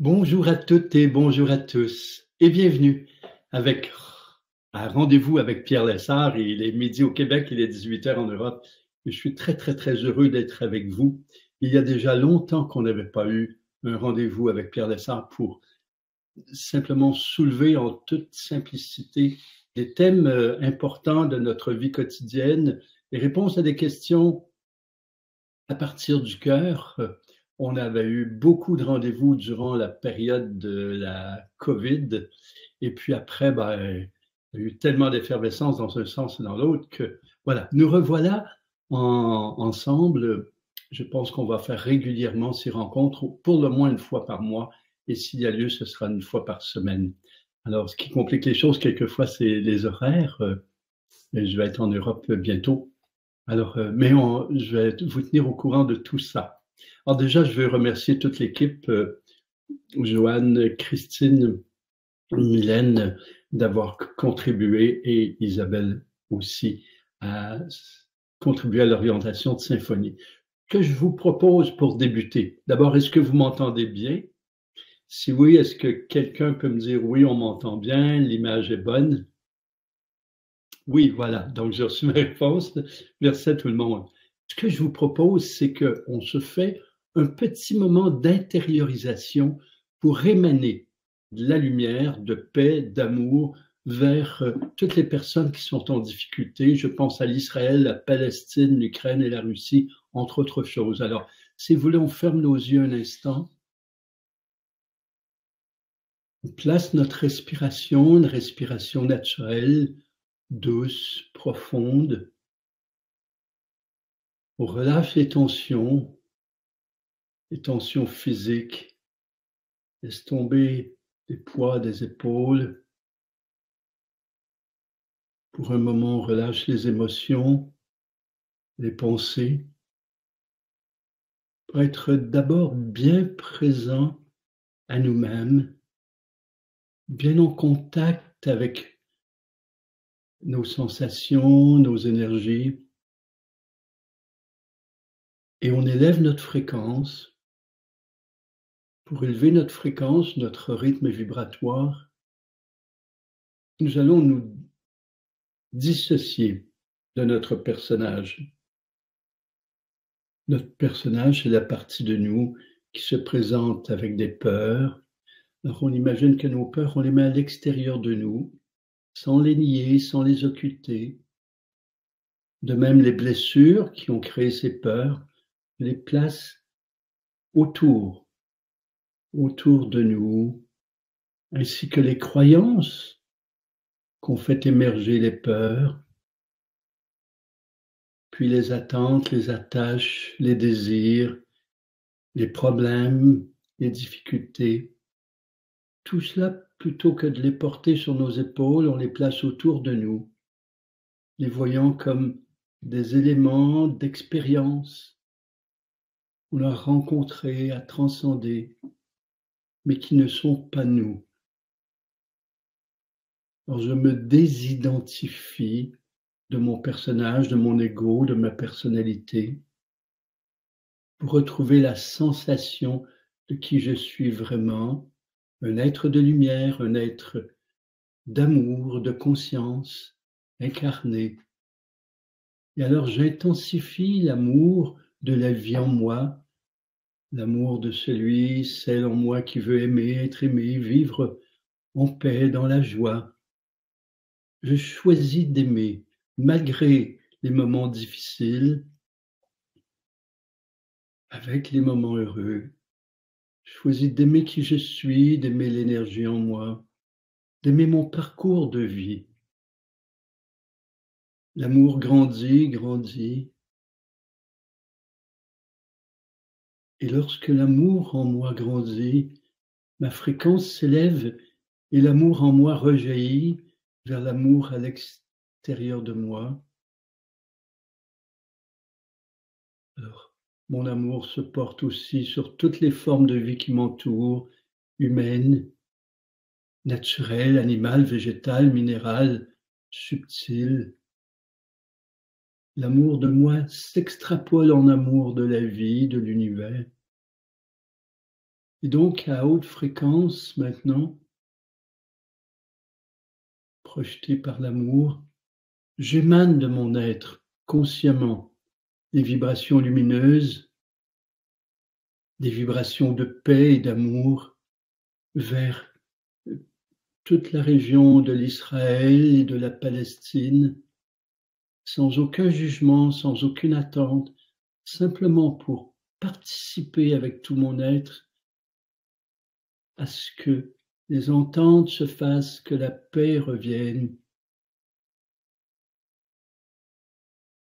Bonjour à toutes et bonjour à tous et bienvenue avec un rendez-vous avec Pierre Lessard. Il est midi au Québec, il est 18h en Europe. Je suis très heureux d'être avec vous. Il y a déjà longtemps qu'on n'avait pas eu un rendez-vous avec Pierre Lessard pour simplement soulever en toute simplicité des thèmes importants de notre vie quotidienne, les réponses à des questions à partir du cœur. On avait eu beaucoup de rendez-vous durant la période de la COVID. Et puis après, il y a eu tellement d'effervescence dans un sens et dans l'autre que, voilà, nous revoilà ensemble. Je pense qu'on va faire régulièrement ces rencontres, pour le moins une fois par mois. Et s'il y a lieu, ce sera une fois par semaine. Alors, ce qui complique les choses quelquefois, c'est les horaires. Je vais être en Europe bientôt. Alors, je vais vous tenir au courant de tout ça. Alors déjà, je veux remercier toute l'équipe, Joanne, Christine, Mylène, d'avoir contribué et Isabelle aussi à contribuer à l'orientation de Symphonie. Que je vous propose pour débuter. D'abord, est-ce que vous m'entendez bien? Si oui, est-ce que quelqu'un peut me dire oui, on m'entend bien, l'image est bonne? Oui, voilà. Donc, j'ai reçu ma réponse. Merci à tout le monde. Ce que je vous propose, c'est qu'on se fait un petit moment d'intériorisation pour émaner de la lumière, de paix, d'amour vers toutes les personnes qui sont en difficulté. Je pense à l'Israël, la Palestine, l'Ukraine et la Russie, entre autres choses. Alors, si vous voulez, on ferme nos yeux un instant. On place notre respiration, une respiration naturelle, douce, profonde. On relâche les tensions physiques. Laisse tomber les poids des épaules. Pour un moment, on relâche les émotions, les pensées, pour être d'abord bien présent à nous-mêmes, bien en contact avec nos sensations, nos énergies. Et on élève notre fréquence. Pour élever notre fréquence, notre rythme vibratoire, nous allons nous dissocier de notre personnage. Notre personnage, c'est la partie de nous qui se présente avec des peurs. Alors on imagine que nos peurs, on les met à l'extérieur de nous, sans les nier, sans les occulter. De même, les blessures qui ont créé ces peurs, on les place autour de nous, ainsi que les croyances qu'ont fait émerger les peurs, puis les attentes, les attaches, les désirs, les problèmes, les difficultés. Tout cela, plutôt que de les porter sur nos épaules, on les place autour de nous, les voyant comme des éléments d'expérience qu'on a rencontrés, à transcender, mais qui ne sont pas nous. Alors je me désidentifie de mon personnage, de mon ego, de ma personnalité, pour retrouver la sensation de qui je suis vraiment, un être de lumière, un être d'amour, de conscience, incarné. Et alors j'intensifie l'amour de la vie en moi, l'amour de celui, celle en moi qui veut aimer, être aimé, vivre en paix, dans la joie. Je choisis d'aimer malgré les moments difficiles, avec les moments heureux. Je choisis d'aimer qui je suis, d'aimer l'énergie en moi, d'aimer mon parcours de vie. L'amour grandit. Et lorsque l'amour en moi grandit, ma fréquence s'élève et l'amour en moi rejaillit vers l'amour à l'extérieur de moi. Alors, mon amour se porte aussi sur toutes les formes de vie qui m'entourent, humaines, naturelles, animales, végétales, minérales, subtiles. L'amour de moi s'extrapole en amour de la vie, de l'univers. Et donc, à haute fréquence, maintenant, projeté par l'amour, j'émane de mon être, consciemment, des vibrations lumineuses, des vibrations de paix et d'amour vers toute la région de l'Israël et de la Palestine, sans aucun jugement, sans aucune attente, simplement pour participer avec tout mon être à ce que les ententes se fassent, que la paix revienne.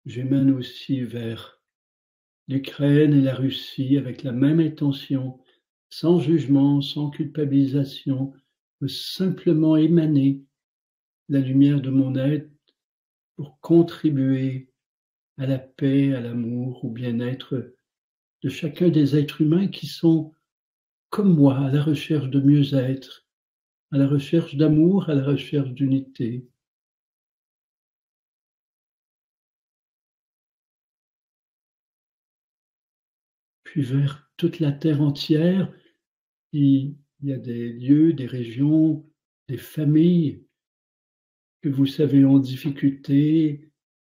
J'émane aussi vers l'Ukraine et la Russie avec la même intention, sans jugement, sans culpabilisation, de simplement émaner la lumière de mon être pour contribuer à la paix, à l'amour, au bien-être de chacun des êtres humains qui sont, comme moi, à la recherche de mieux-être, à la recherche d'amour, à la recherche d'unité. Puis vers toute la terre entière, il y a des lieux, des régions, des familles que vous savez en difficulté,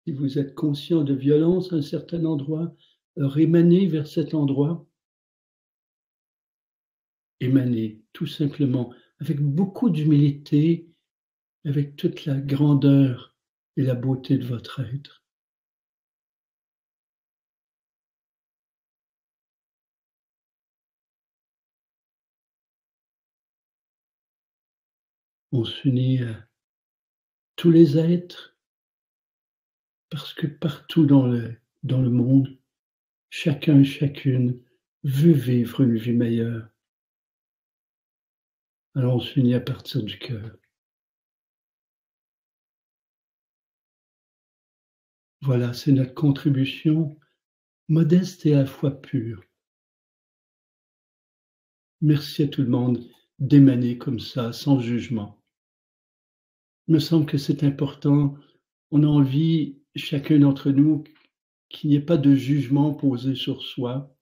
si vous êtes conscient de violence à un certain endroit, émanez vers cet endroit, émanez tout simplement avec beaucoup d'humilité, avec toute la grandeur et la beauté de votre être. On s'unit à tous les êtres parce que partout dans le monde, chacun, chacune veut vivre une vie meilleure. Alors on s'unit à partir du cœur. Voilà, c'est notre contribution modeste et à la fois pure. Merci à tout le monde d'émaner comme ça, sans jugement. Il me semble que c'est important. On a envie, chacun d'entre nous, qu'il n'y ait pas de jugement posé sur soi.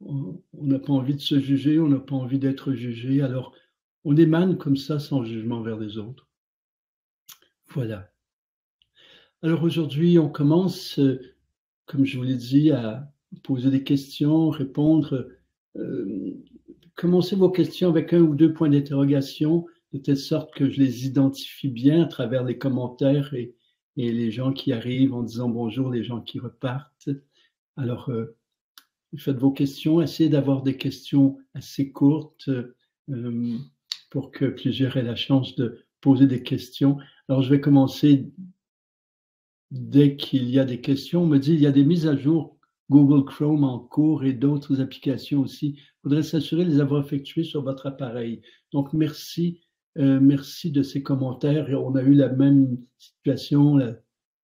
On n'a pas envie de se juger, on n'a pas envie d'être jugé. Alors, on émane comme ça, sans jugement vers les autres. Voilà. Alors aujourd'hui, on commence, comme je vous l'ai dit, à poser des questions, répondre. Commencez vos questions avec 1 ou 2 points d'interrogation, de telle sorte que je les identifie bien à travers les commentaires et les gens qui arrivent en disant bonjour, les gens qui repartent. Alors, faites vos questions, essayez d'avoir des questions assez courtes pour que plusieurs aient la chance de poser des questions. Alors, je vais commencer dès qu'il y a des questions. On me dit qu'il y a des mises à jour Google Chrome en cours et d'autres applications aussi. Il faudrait s'assurer de les avoir effectuées sur votre appareil. Donc, merci de ces commentaires. On a eu la même situation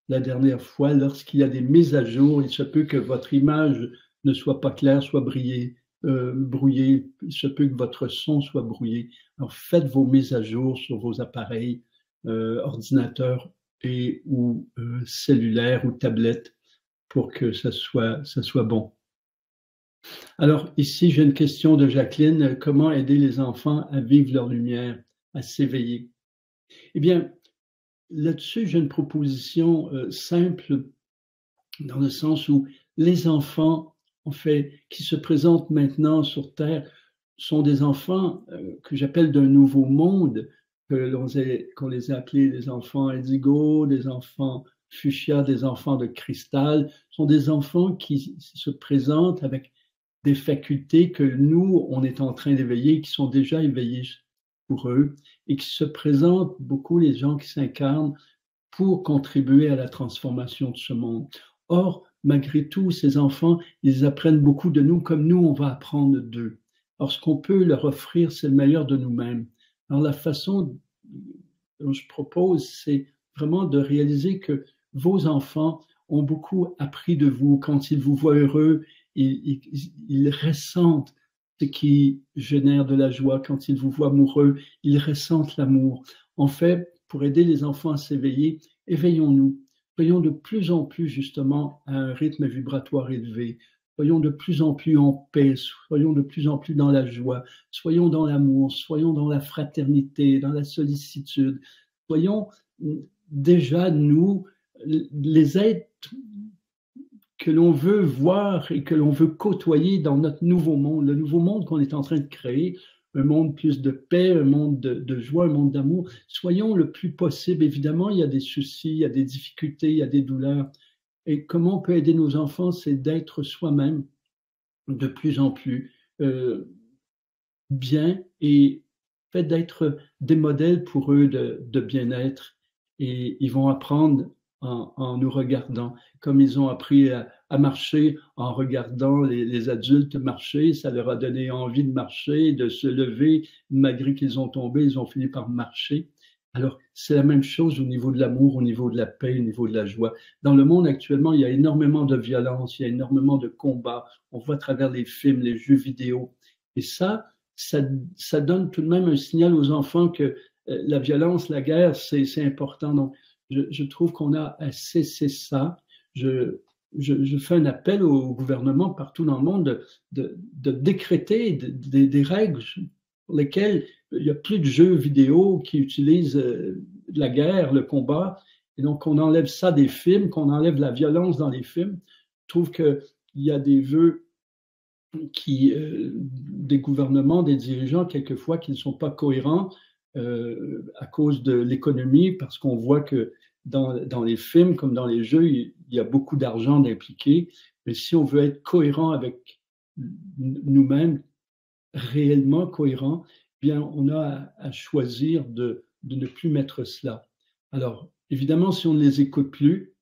la dernière fois. Lorsqu'il y a des mises à jour, il se peut que votre image ne soit pas claire, soit brouillée. Il se peut que votre son soit brouillé. Alors, faites vos mises à jour sur vos appareils, ordinateurs et ou cellulaires ou tablettes pour que ça soit bon. Alors ici, j'ai une question de Jacqueline. Comment aider les enfants à vivre leur lumière, à s'éveiller? Eh bien, là-dessus, j'ai une proposition simple dans le sens où les enfants, en fait, qui se présentent maintenant sur Terre, sont des enfants que j'appelle d'un nouveau monde, qu'on les a appelés des enfants indigo, des enfants fuchsia, des enfants de cristal, sont des enfants qui se présentent avec des facultés que nous, on est en train d'éveiller, qui sont déjà éveillées pour eux, et qui se présentent beaucoup, les gens qui s'incarnent, pour contribuer à la transformation de ce monde. Or, malgré tout, ces enfants, ils apprennent beaucoup de nous, comme nous, on va apprendre d'eux. Alors, ce qu'on peut leur offrir, c'est le meilleur de nous-mêmes. Alors, la façon dont je propose, c'est vraiment de réaliser que vos enfants ont beaucoup appris de vous. Quand ils vous voient heureux, ils ressentent ce qui génère de la joie. Quand ils vous voient amoureux, ils ressentent l'amour. En fait, pour aider les enfants à s'éveiller, éveillons-nous. Soyons de plus en plus justement à un rythme vibratoire élevé. soyons de plus en plus en paix, soyons de plus en plus dans la joie, soyons dans l'amour, soyons dans la fraternité, dans la sollicitude, soyons déjà, nous, les êtres que l'on veut voir et que l'on veut côtoyer dans notre nouveau monde, le nouveau monde qu'on est en train de créer, un monde plus de paix, un monde de joie, un monde d'amour. Soyons le plus possible. Évidemment, il y a des soucis, il y a des difficultés, il y a des douleurs. Et comment on peut aider nos enfants, c'est d'être soi-même de plus en plus bien et fait d'être des modèles pour eux de bien-être. Et ils vont apprendre en nous regardant, comme ils ont appris à marcher en regardant les adultes marcher. Ça leur a donné envie de marcher, de se lever. Malgré qu'ils ont tombé, ils ont fini par marcher. Alors, c'est la même chose au niveau de l'amour, au niveau de la paix, au niveau de la joie. Dans le monde actuellement, il y a énormément de violence, il y a énormément de combats. On voit à travers les films, les jeux vidéo. Et ça donne tout de même un signal aux enfants que la violence, la guerre, c'est important. Donc, je trouve qu'on a à cesser ça. Je fais un appel au gouvernement partout dans le monde de décréter des règles pour lesquelles il n'y a plus de jeux vidéo qui utilisent la guerre, le combat. Et donc, on enlève ça des films, qu'on enlève la violence dans les films. Je trouve qu'il y a des vœux des gouvernements, des dirigeants, quelquefois, qui ne sont pas cohérents à cause de l'économie, parce qu'on voit que dans les films comme dans les jeux, il y a beaucoup d'argent impliqué. Mais si on veut être cohérent avec nous-mêmes, réellement cohérent, bien, on a à choisir de ne plus mettre cela. Alors, évidemment, si on ne les écoute plus,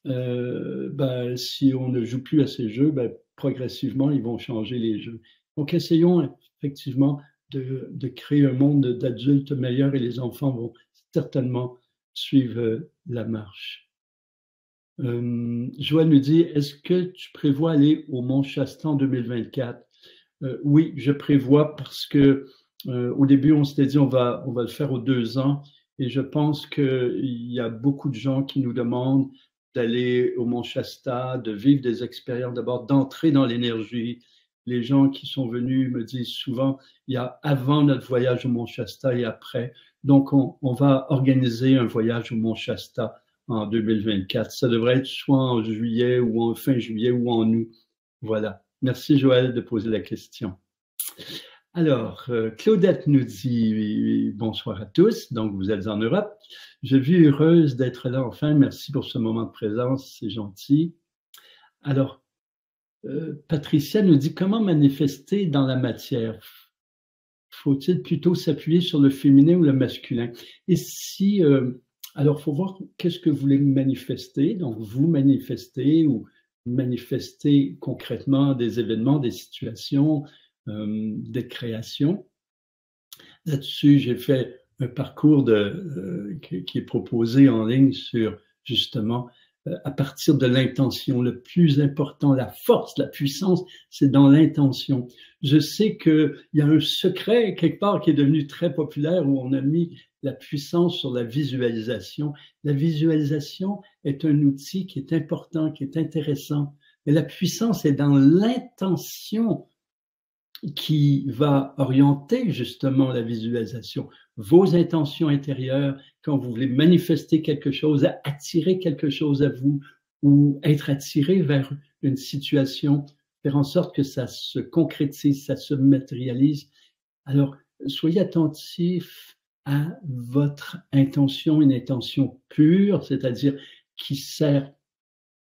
si on ne joue plus à ces jeux, progressivement, ils vont changer les jeux. Donc, essayons effectivement de créer un monde d'adultes meilleurs et les enfants vont certainement suivre la marche. Joël nous dit, est-ce que tu prévois aller au Mont Shasta en 2024? Oui, je prévois parce que au début, on s'était dit on va le faire aux 2 ans et je pense qu'il y a beaucoup de gens qui nous demandent d'aller au Mont Shasta, de vivre des expériences, d'abord d'entrer dans l'énergie. Les gens qui sont venus me disent souvent, il y a avant notre voyage au Mont Shasta et après. Donc, on va organiser un voyage au Mont Shasta en 2024. Ça devrait être soit en juillet ou en fin juillet ou en août. Voilà. Merci Joël de poser la question. Alors, Claudette nous dit bonsoir à tous, donc vous êtes en Europe. Je vis heureuse d'être là enfin, merci pour ce moment de présence, c'est gentil. Alors, Patricia nous dit comment manifester dans la matière? Faut-il plutôt s'appuyer sur le féminin ou le masculin? Et si, alors, il faut voir qu'est-ce que vous voulez manifester, donc vous manifestez ou manifester concrètement des événements, des situations, des créations. Là-dessus, j'ai fait un parcours qui est proposé en ligne sur justement à partir de l'intention. Le plus important, la force, la puissance, c'est dans l'intention. Je sais qu'il y a un secret quelque part qui est devenu très populaire où on a mis la puissance sur la visualisation. La visualisation est un outil qui est important, qui est intéressant. Mais la puissance est dans l'intention qui va orienter justement la visualisation. Vos intentions intérieures, quand vous voulez manifester quelque chose, attirer quelque chose à vous ou être attiré vers une situation, faire en sorte que ça se concrétise, ça se matérialise. Alors, soyez attentifs à votre intention, une intention pure, c'est-à-dire qui sert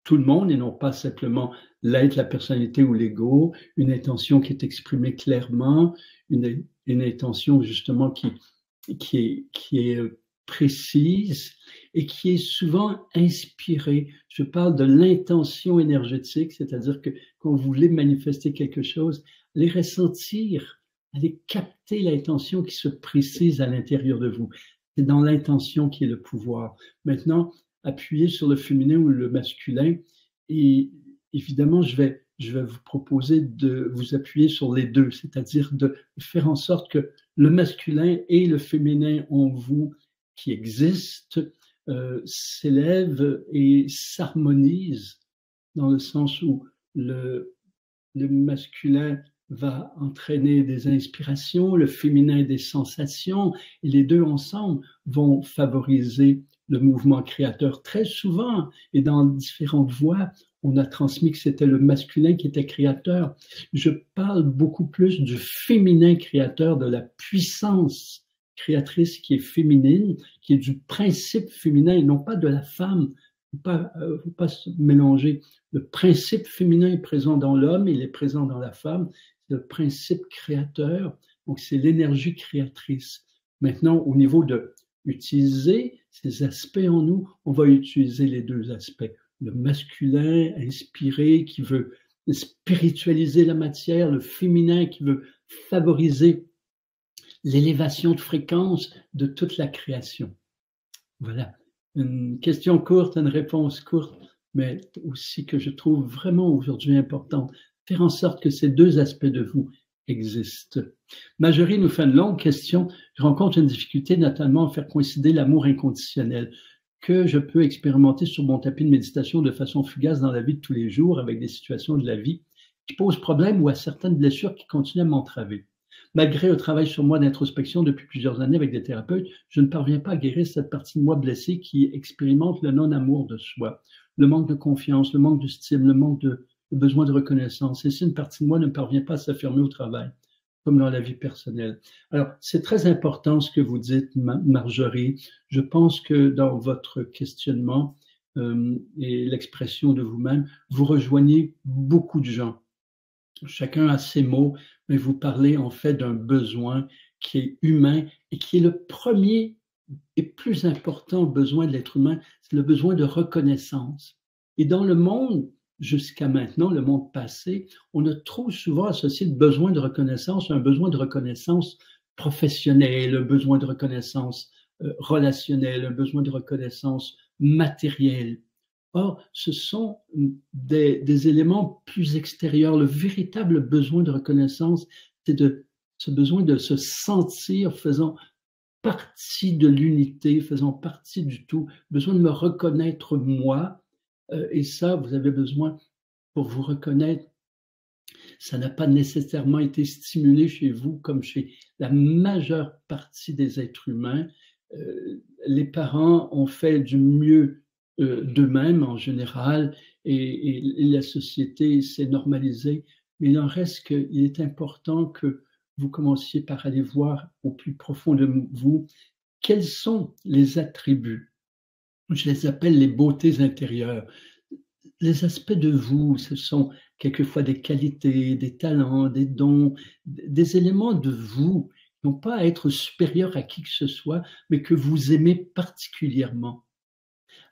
tout le monde et non pas simplement l'être, la personnalité ou l'ego, une intention qui est exprimée clairement, une intention justement qui est précise et qui est souvent inspirée. Je parle de l'intention énergétique, c'est-à-dire que quand vous voulez manifester quelque chose, allez ressentir, allez capter l'intention qui se précise à l'intérieur de vous. C'est dans l'intention qui est le pouvoir. Maintenant, appuyez sur le féminin ou le masculin et évidemment, je vais vous proposer de vous appuyer sur les deux, c'est-à-dire de faire en sorte que le masculin et le féminin en vous qui existent s'élèvent et s'harmonisent dans le sens où le le masculin va entraîner des inspirations, le féminin des sensations, et les deux ensemble vont favoriser le mouvement créateur. Très souvent, et dans différentes voies, on a transmis que c'était le masculin qui était créateur. Je parle beaucoup plus du féminin créateur, de la puissance créatrice qui est féminine, qui est du principe féminin et non pas de la femme. Il ne faut pas se mélanger. Le principe féminin est présent dans l'homme, il est présent dans la femme. C'est le principe créateur, donc c'est l'énergie créatrice. Maintenant, au niveau de utiliser ces aspects en nous, on va utiliser les deux aspects. Le masculin inspiré qui veut spiritualiser la matière, le féminin qui veut favoriser l'élévation de fréquence de toute la création. Voilà. Une question courte, une réponse courte, mais aussi que je trouve vraiment aujourd'hui importante. Faire en sorte que ces deux aspects de vous existent. Marjorie nous fait une longue question. Je rencontre une difficulté, notamment à faire coïncider l'amour inconditionnel que je peux expérimenter sur mon tapis de méditation de façon fugace dans la vie de tous les jours avec des situations de la vie qui posent problème ou à certaines blessures qui continuent à m'entraver. Malgré le travail sur moi d'introspection depuis plusieurs années avec des thérapeutes, je ne parviens pas à guérir cette partie de moi blessée qui expérimente le non-amour de soi, le manque de confiance, le manque d'estime, le manque de besoin de reconnaissance. Et si une partie de moi ne parvient pas à s'affirmer au travail, comme dans la vie personnelle. Alors, c'est très important ce que vous dites, Marjorie. Je pense que dans votre questionnement et l'expression de vous-même, vous rejoignez beaucoup de gens. Chacun a ses mots, mais vous parlez en fait d'un besoin qui est humain et qui est le premier et plus important besoin de l'être humain, c'est le besoin de reconnaissance. Et dans le monde, jusqu'à maintenant, le monde passé, on a trop souvent associé le besoin de reconnaissance à un besoin de reconnaissance professionnelle, un besoin de reconnaissance relationnelle, un besoin de reconnaissance matérielle. Or, ce sont des éléments plus extérieurs. Le véritable besoin de reconnaissance, c'est ce besoin de se sentir faisant partie de l'unité, faisant partie du tout, besoin de me reconnaître moi. Et ça, vous avez besoin, pour vous reconnaître, ça n'a pas nécessairement été stimulé chez vous comme chez la majeure partie des êtres humains. Les parents ont fait du mieux d'eux-mêmes en général et la société s'est normalisée, mais il en reste qu'il est important que vous commenciez par aller voir au plus profond de vous quels sont les attributs. Je les appelle les beautés intérieures. Les aspects de vous, ce sont quelquefois des qualités, des talents, des dons, des éléments de vous qui n'ont pas à être supérieurs à qui que ce soit, mais que vous aimez particulièrement.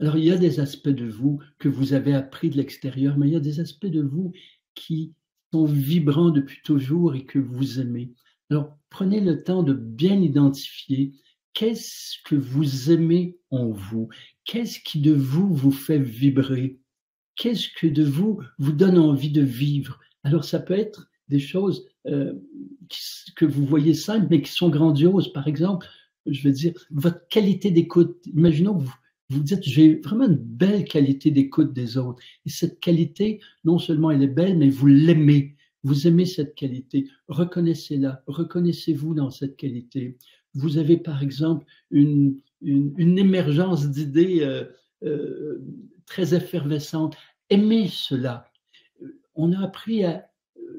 Alors, il y a des aspects de vous que vous avez appris de l'extérieur, mais il y a des aspects de vous qui sont vibrants depuis toujours et que vous aimez. Alors, prenez le temps de bien identifier qu'est-ce que vous aimez en vous, qu'est-ce qui de vous vous fait vibrer, qu'est-ce que de vous vous donne envie de vivre. Alors, ça peut être des choses que vous voyez simples, mais qui sont grandioses. Par exemple, je veux dire, votre qualité d'écoute. Imaginons que vous dites, j'ai vraiment une belle qualité d'écoute des autres. Et cette qualité, non seulement elle est belle, mais vous l'aimez. Vous aimez cette qualité. Reconnaissez-la. Reconnaissez-vous dans cette qualité. Vous avez, par exemple, une émergence d'idées très effervescente. Aimez cela. On a appris à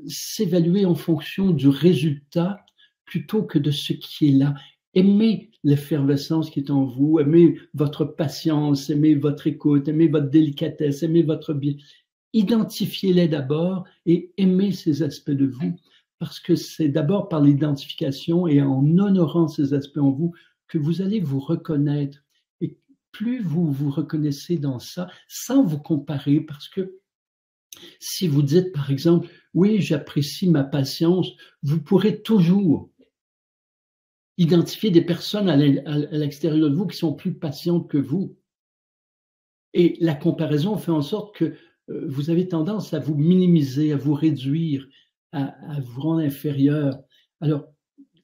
s'évaluer en fonction du résultat plutôt que de ce qui est là. Aimez l'effervescence qui est en vous, aimez votre patience, aimez votre écoute, aimez votre délicatesse, aimez votre bien. Identifiez-les d'abord et aimez ces aspects de vous, parce que c'est d'abord par l'identification et en honorant ces aspects en vous que vous allez vous reconnaître. Et plus vous vous reconnaissez dans ça, sans vous comparer, parce que si vous dites, par exemple, oui, j'apprécie ma patience, vous pourrez toujours identifier des personnes à l'extérieur de vous qui sont plus patientes que vous. Et la comparaison fait en sorte que vous avez tendance à vous minimiser, à vous réduire, à vous rendre inférieur. Alors,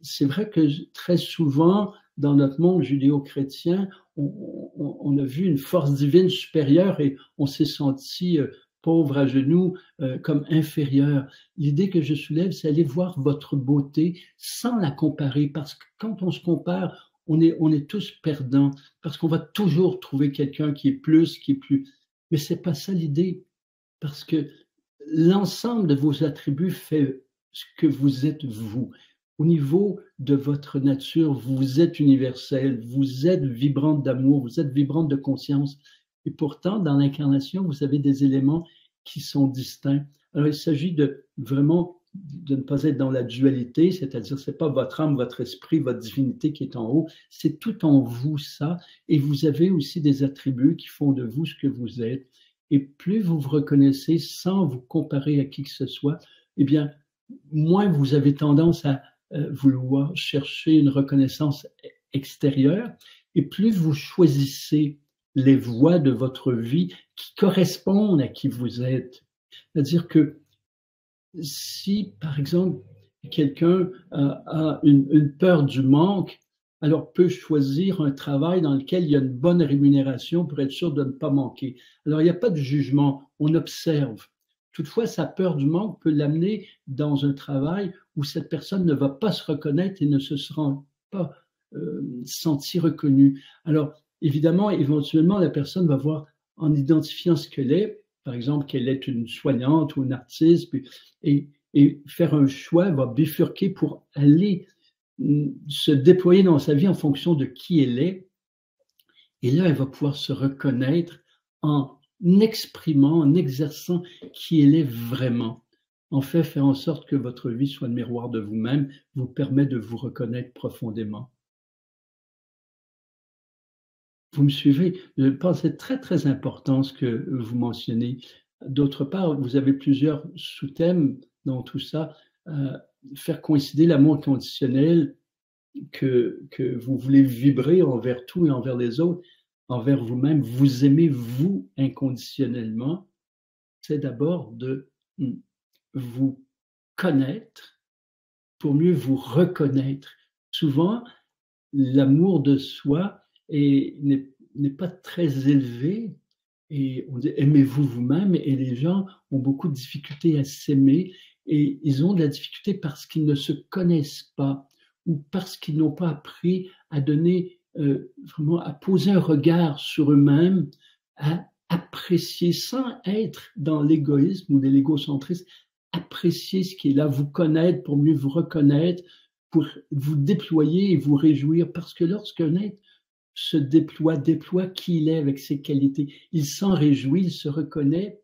c'est vrai que très souvent, dans notre monde judéo-chrétien, on a vu une force divine supérieure et on s'est senti pauvre à genoux, comme inférieur. L'idée que je soulève, c'est aller voir votre beauté sans la comparer, parce que quand on se compare, on est tous perdants, parce qu'on va toujours trouver quelqu'un qui est plus, qui est plus. Mais c'est pas ça l'idée, parce que l'ensemble de vos attributs fait ce que vous êtes vous. Au niveau de votre nature, vous êtes universel, vous êtes vibrante d'amour, vous êtes vibrante de conscience. Et pourtant, dans l'incarnation, vous avez des éléments qui sont distincts. Alors, il s'agit de vraiment de ne pas être dans la dualité, c'est-à-dire c'est pas votre âme, votre esprit, votre divinité qui est en haut, c'est tout en vous ça. Et vous avez aussi des attributs qui font de vous ce que vous êtes. Et plus vous vous reconnaissez sans vous comparer à qui que ce soit, eh bien, moins vous avez tendance à vouloir chercher une reconnaissance extérieure, et plus vous choisissez les voies de votre vie qui correspondent à qui vous êtes. C'est-à-dire que si, par exemple, quelqu'un a une peur du manque, alors peut choisir un travail dans lequel il y a une bonne rémunération pour être sûr de ne pas manquer. Alors, il n'y a pas de jugement, on observe. Toutefois, sa peur du manque peut l'amener dans un travail où cette personne ne va pas se reconnaître et ne se sera pas sentie reconnue. Alors, évidemment, éventuellement, la personne va voir, en identifiant ce qu'elle est, par exemple, qu'elle est une soignante ou une artiste, et faire un choix, elle va bifurquer pour aller se déployer dans sa vie en fonction de qui elle est. Et là, elle va pouvoir se reconnaître en exprimant, en exerçant qui elle est vraiment. En fait, faire en sorte que votre vie soit le miroir de vous-même vous permet de vous reconnaître profondément. Vous me suivez? Je pense que c'est très, très important ce que vous mentionnez. D'autre part, vous avez plusieurs sous-thèmes dans tout ça. Faire coïncider l'amour conditionnel que vous voulez vibrer envers tout et envers les autres, envers vous-même. Vous aimez vous inconditionnellement. C'est d'abord de vous connaître pour mieux vous reconnaître. Souvent, l'amour de soi n'est pas très élevé, et on dit aimez-vous vous-même, et les gens ont beaucoup de difficultés à s'aimer, et ils ont de la difficulté parce qu'ils ne se connaissent pas, ou parce qu'ils n'ont pas appris à donner, vraiment à poser un regard sur eux-mêmes, à apprécier sans être dans l'égoïsme ou de l'égocentrisme, apprécier ce qui est là, vous connaître pour mieux vous reconnaître, pour vous déployer et vous réjouir, parce que lorsqu'un être se déploie qui il est avec ses qualités, il s'en réjouit, il se reconnaît,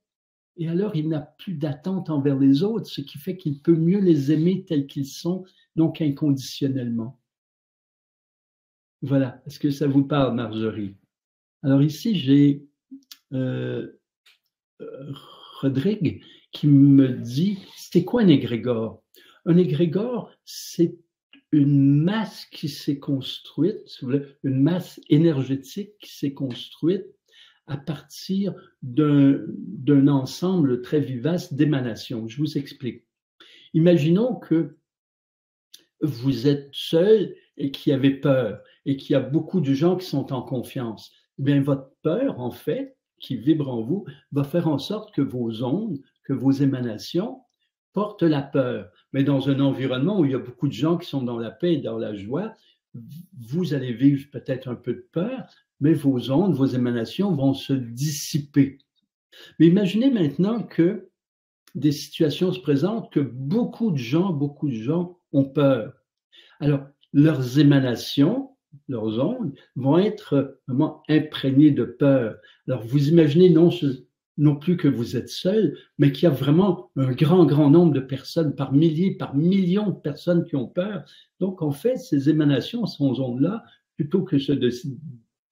et alors il n'a plus d'attente envers les autres, ce qui fait qu'il peut mieux les aimer tels qu'ils sont, donc inconditionnellement. Voilà, est-ce que ça vous parle, Marjorie? Alors ici, j'ai Rodrigue qui me dit, c'est quoi un égrégore? Un égrégore, c'est une masse qui s'est construite, si vous voulez, une masse énergétique qui s'est construite à partir d'un ensemble très vivace d'émanations. Je vous explique. Imaginons que vous êtes seul et qu'il y avait peur, et qu'il y a beaucoup de gens qui sont en confiance. Eh bien, votre peur, en fait, qui vibre en vous, va faire en sorte que vos ondes, que vos émanations portent la peur. Mais dans un environnement où il y a beaucoup de gens qui sont dans la paix et dans la joie, vous allez vivre peut-être un peu de peur, mais vos ondes, vos émanations vont se dissiper. Mais imaginez maintenant que des situations se présentent, que beaucoup de gens ont peur. Alors, leurs émanations, leurs ondes, vont être vraiment imprégnées de peur. Alors, vous imaginez non plus que vous êtes seul, mais qu'il y a vraiment un grand nombre de personnes, par milliers, par millions de personnes qui ont peur. Donc, en fait, ces émanations, ces ondes-là, plutôt que se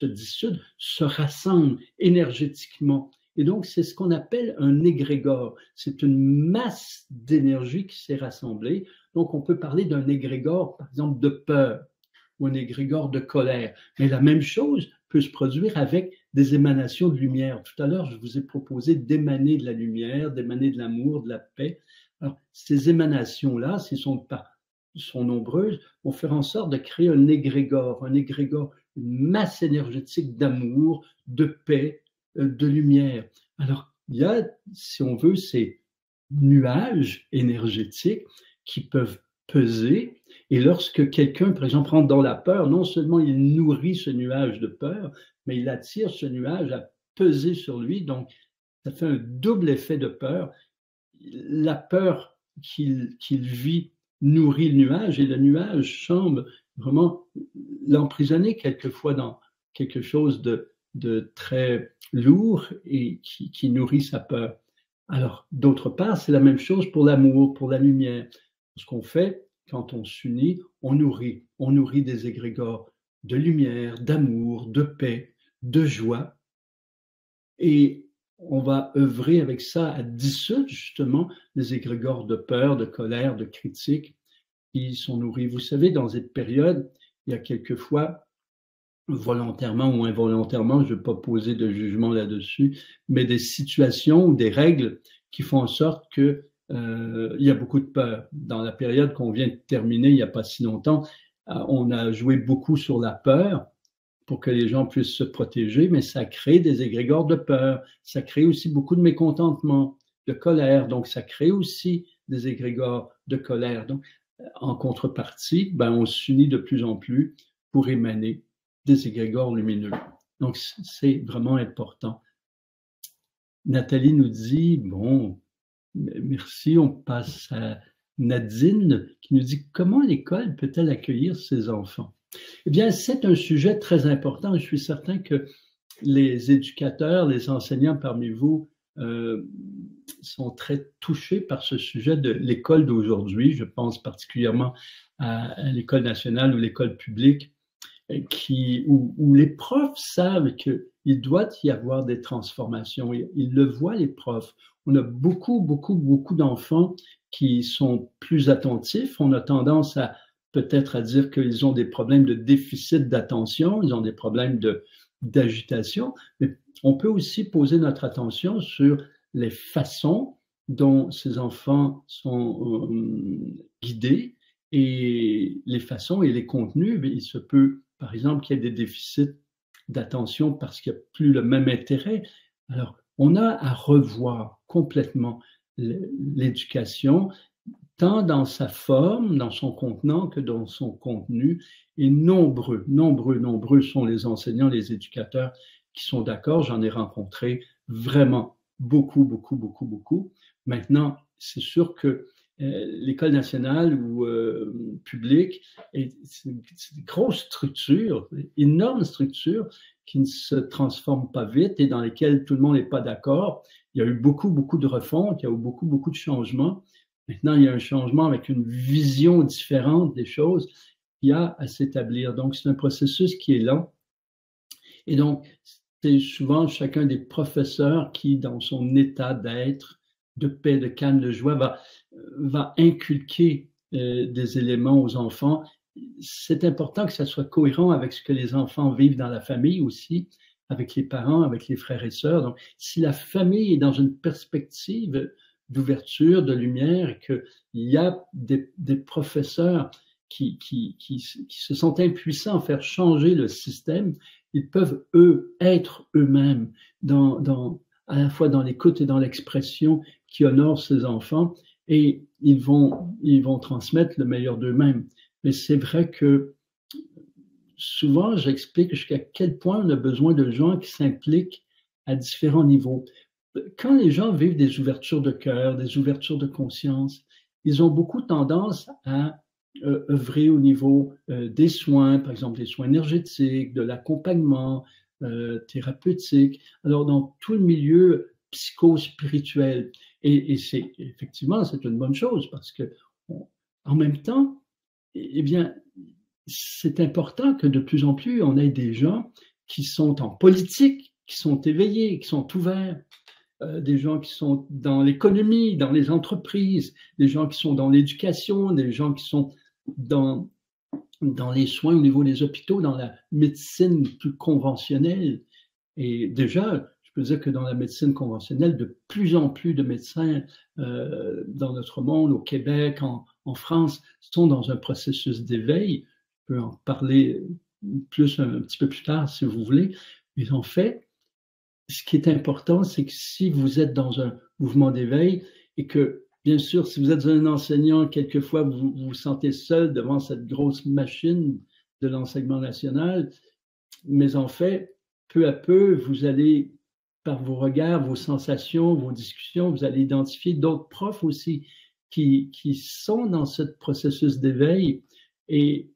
dissoudre, se rassemblent énergétiquement. Et donc, c'est ce qu'on appelle un égrégore. C'est une masse d'énergie qui s'est rassemblée. Donc, on peut parler d'un égrégore, par exemple, de peur ou un égrégore de colère. Mais la même chose peut se produire avec des émanations de lumière. Tout à l'heure, je vous ai proposé d'émaner de la lumière, d'émaner de l'amour, de la paix. Alors, ces émanations-là, si sont nombreuses, vont faire en sorte de créer un égrégore, une masse énergétique d'amour, de paix, de lumière. Alors, il y a, si on veut, ces nuages énergétiques qui peuvent peser. Et lorsque quelqu'un, par exemple, rentre dans la peur, non seulement il nourrit ce nuage de peur, mais il attire ce nuage à peser sur lui. Donc, ça fait un double effet de peur. La peur qu'il vit nourrit le nuage et le nuage semble vraiment l'emprisonner quelquefois dans quelque chose de très lourd et qui nourrit sa peur. Alors, d'autre part, c'est la même chose pour l'amour, pour la lumière. Ce qu'on fait quand on s'unit, on nourrit des égrégores de lumière, d'amour, de paix, de joie. Et on va œuvrer avec ça à dissoudre justement les égrégores de peur, de colère, de critique qui sont nourris. Vous savez, dans cette période, il y a quelquefois, volontairement ou involontairement, je ne vais pas poser de jugement là-dessus, mais des situations ou des règles qui font en sorte que il y a beaucoup de peur. Dans la période qu'on vient de terminer, il n'y a pas si longtemps, on a joué beaucoup sur la peur pour que les gens puissent se protéger, mais ça crée des égrégores de peur. Ça crée aussi beaucoup de mécontentement, de colère. Donc, ça crée aussi des égrégores de colère. Donc, en contrepartie, on s'unit de plus en plus pour émaner des égrégores lumineux. Donc, c'est vraiment important. Nathalie nous dit, bon, merci, on passe à Nadine qui nous dit, comment l'école peut-elle accueillir ses enfants? Eh bien, c'est un sujet très important et je suis certain que les éducateurs, les enseignants parmi vous sont très touchés par ce sujet de l'école d'aujourd'hui. Je pense particulièrement à l'école nationale ou l'école publique où les profs savent qu'il doit y avoir des transformations. Ils le voient, les profs. On a beaucoup d'enfants qui sont plus attentifs. On a tendance peut-être à dire qu'ils ont des problèmes de déficit d'attention, ils ont des problèmes d'agitation, mais on peut aussi poser notre attention sur les façons dont ces enfants sont guidés et les façons et les contenus. Il se peut, par exemple, qu'il y ait des déficits d'attention parce qu'il n'y a plus le même intérêt. Alors, on a à revoir complètement l'éducation, tant dans sa forme, dans son contenant que dans son contenu. Et nombreux sont les enseignants, les éducateurs qui sont d'accord. J'en ai rencontré vraiment beaucoup. Maintenant, c'est sûr que l'école nationale ou publique, c'est une grosse structure, énorme structure qui ne se transforme pas vite et dans lesquelles tout le monde n'est pas d'accord. Il y a eu beaucoup de refontes, il y a eu beaucoup de changements. Maintenant, il y a un changement avec une vision différente des choses qu'il y a à s'établir. Donc, c'est un processus qui est lent. Et donc, c'est souvent chacun des professeurs qui, dans son état d'être, de paix, de calme, de joie, va inculquer des éléments aux enfants. C'est important que ça soit cohérent avec ce que les enfants vivent dans la famille aussi, avec les parents, avec les frères et sœurs. Donc, si la famille est dans une perspective d'ouverture, de lumière, et qu'il y a des professeurs qui se sentent impuissants à faire changer le système, ils peuvent, être eux-mêmes à la fois dans l'écoute et dans l'expression qui honore ces enfants, et ils vont transmettre le meilleur d'eux-mêmes. Mais c'est vrai que souvent, j'explique jusqu'à quel point on a besoin de gens qui s'impliquent à différents niveaux. Quand les gens vivent des ouvertures de cœur, des ouvertures de conscience, ils ont beaucoup tendance à œuvrer au niveau des soins, par exemple des soins énergétiques, de l'accompagnement thérapeutique, alors dans tout le milieu psycho-spirituel. Et effectivement, c'est une bonne chose parce que en même temps, eh bien, c'est important que de plus en plus, on ait des gens qui sont en politique, qui sont éveillés, qui sont ouverts. Des gens qui sont dans l'économie, dans les entreprises, des gens qui sont dans l'éducation, des gens qui sont dans les soins au niveau des hôpitaux, dans la médecine plus conventionnelle. Et déjà, je peux dire que dans la médecine conventionnelle, de plus en plus de médecins dans notre monde, au Québec, en France, sont dans un processus d'éveil. Je peux en parler un petit peu plus tard si vous voulez. Mais en fait, ce qui est important, c'est que si vous êtes dans un mouvement d'éveil et que, bien sûr, si vous êtes un enseignant, quelquefois vous vous sentez seul devant cette grosse machine de l'enseignement national, mais en fait, peu à peu, vous allez, par vos regards, vos sensations, vos discussions, vous allez identifier d'autres profs aussi qui sont dans ce processus d'éveil et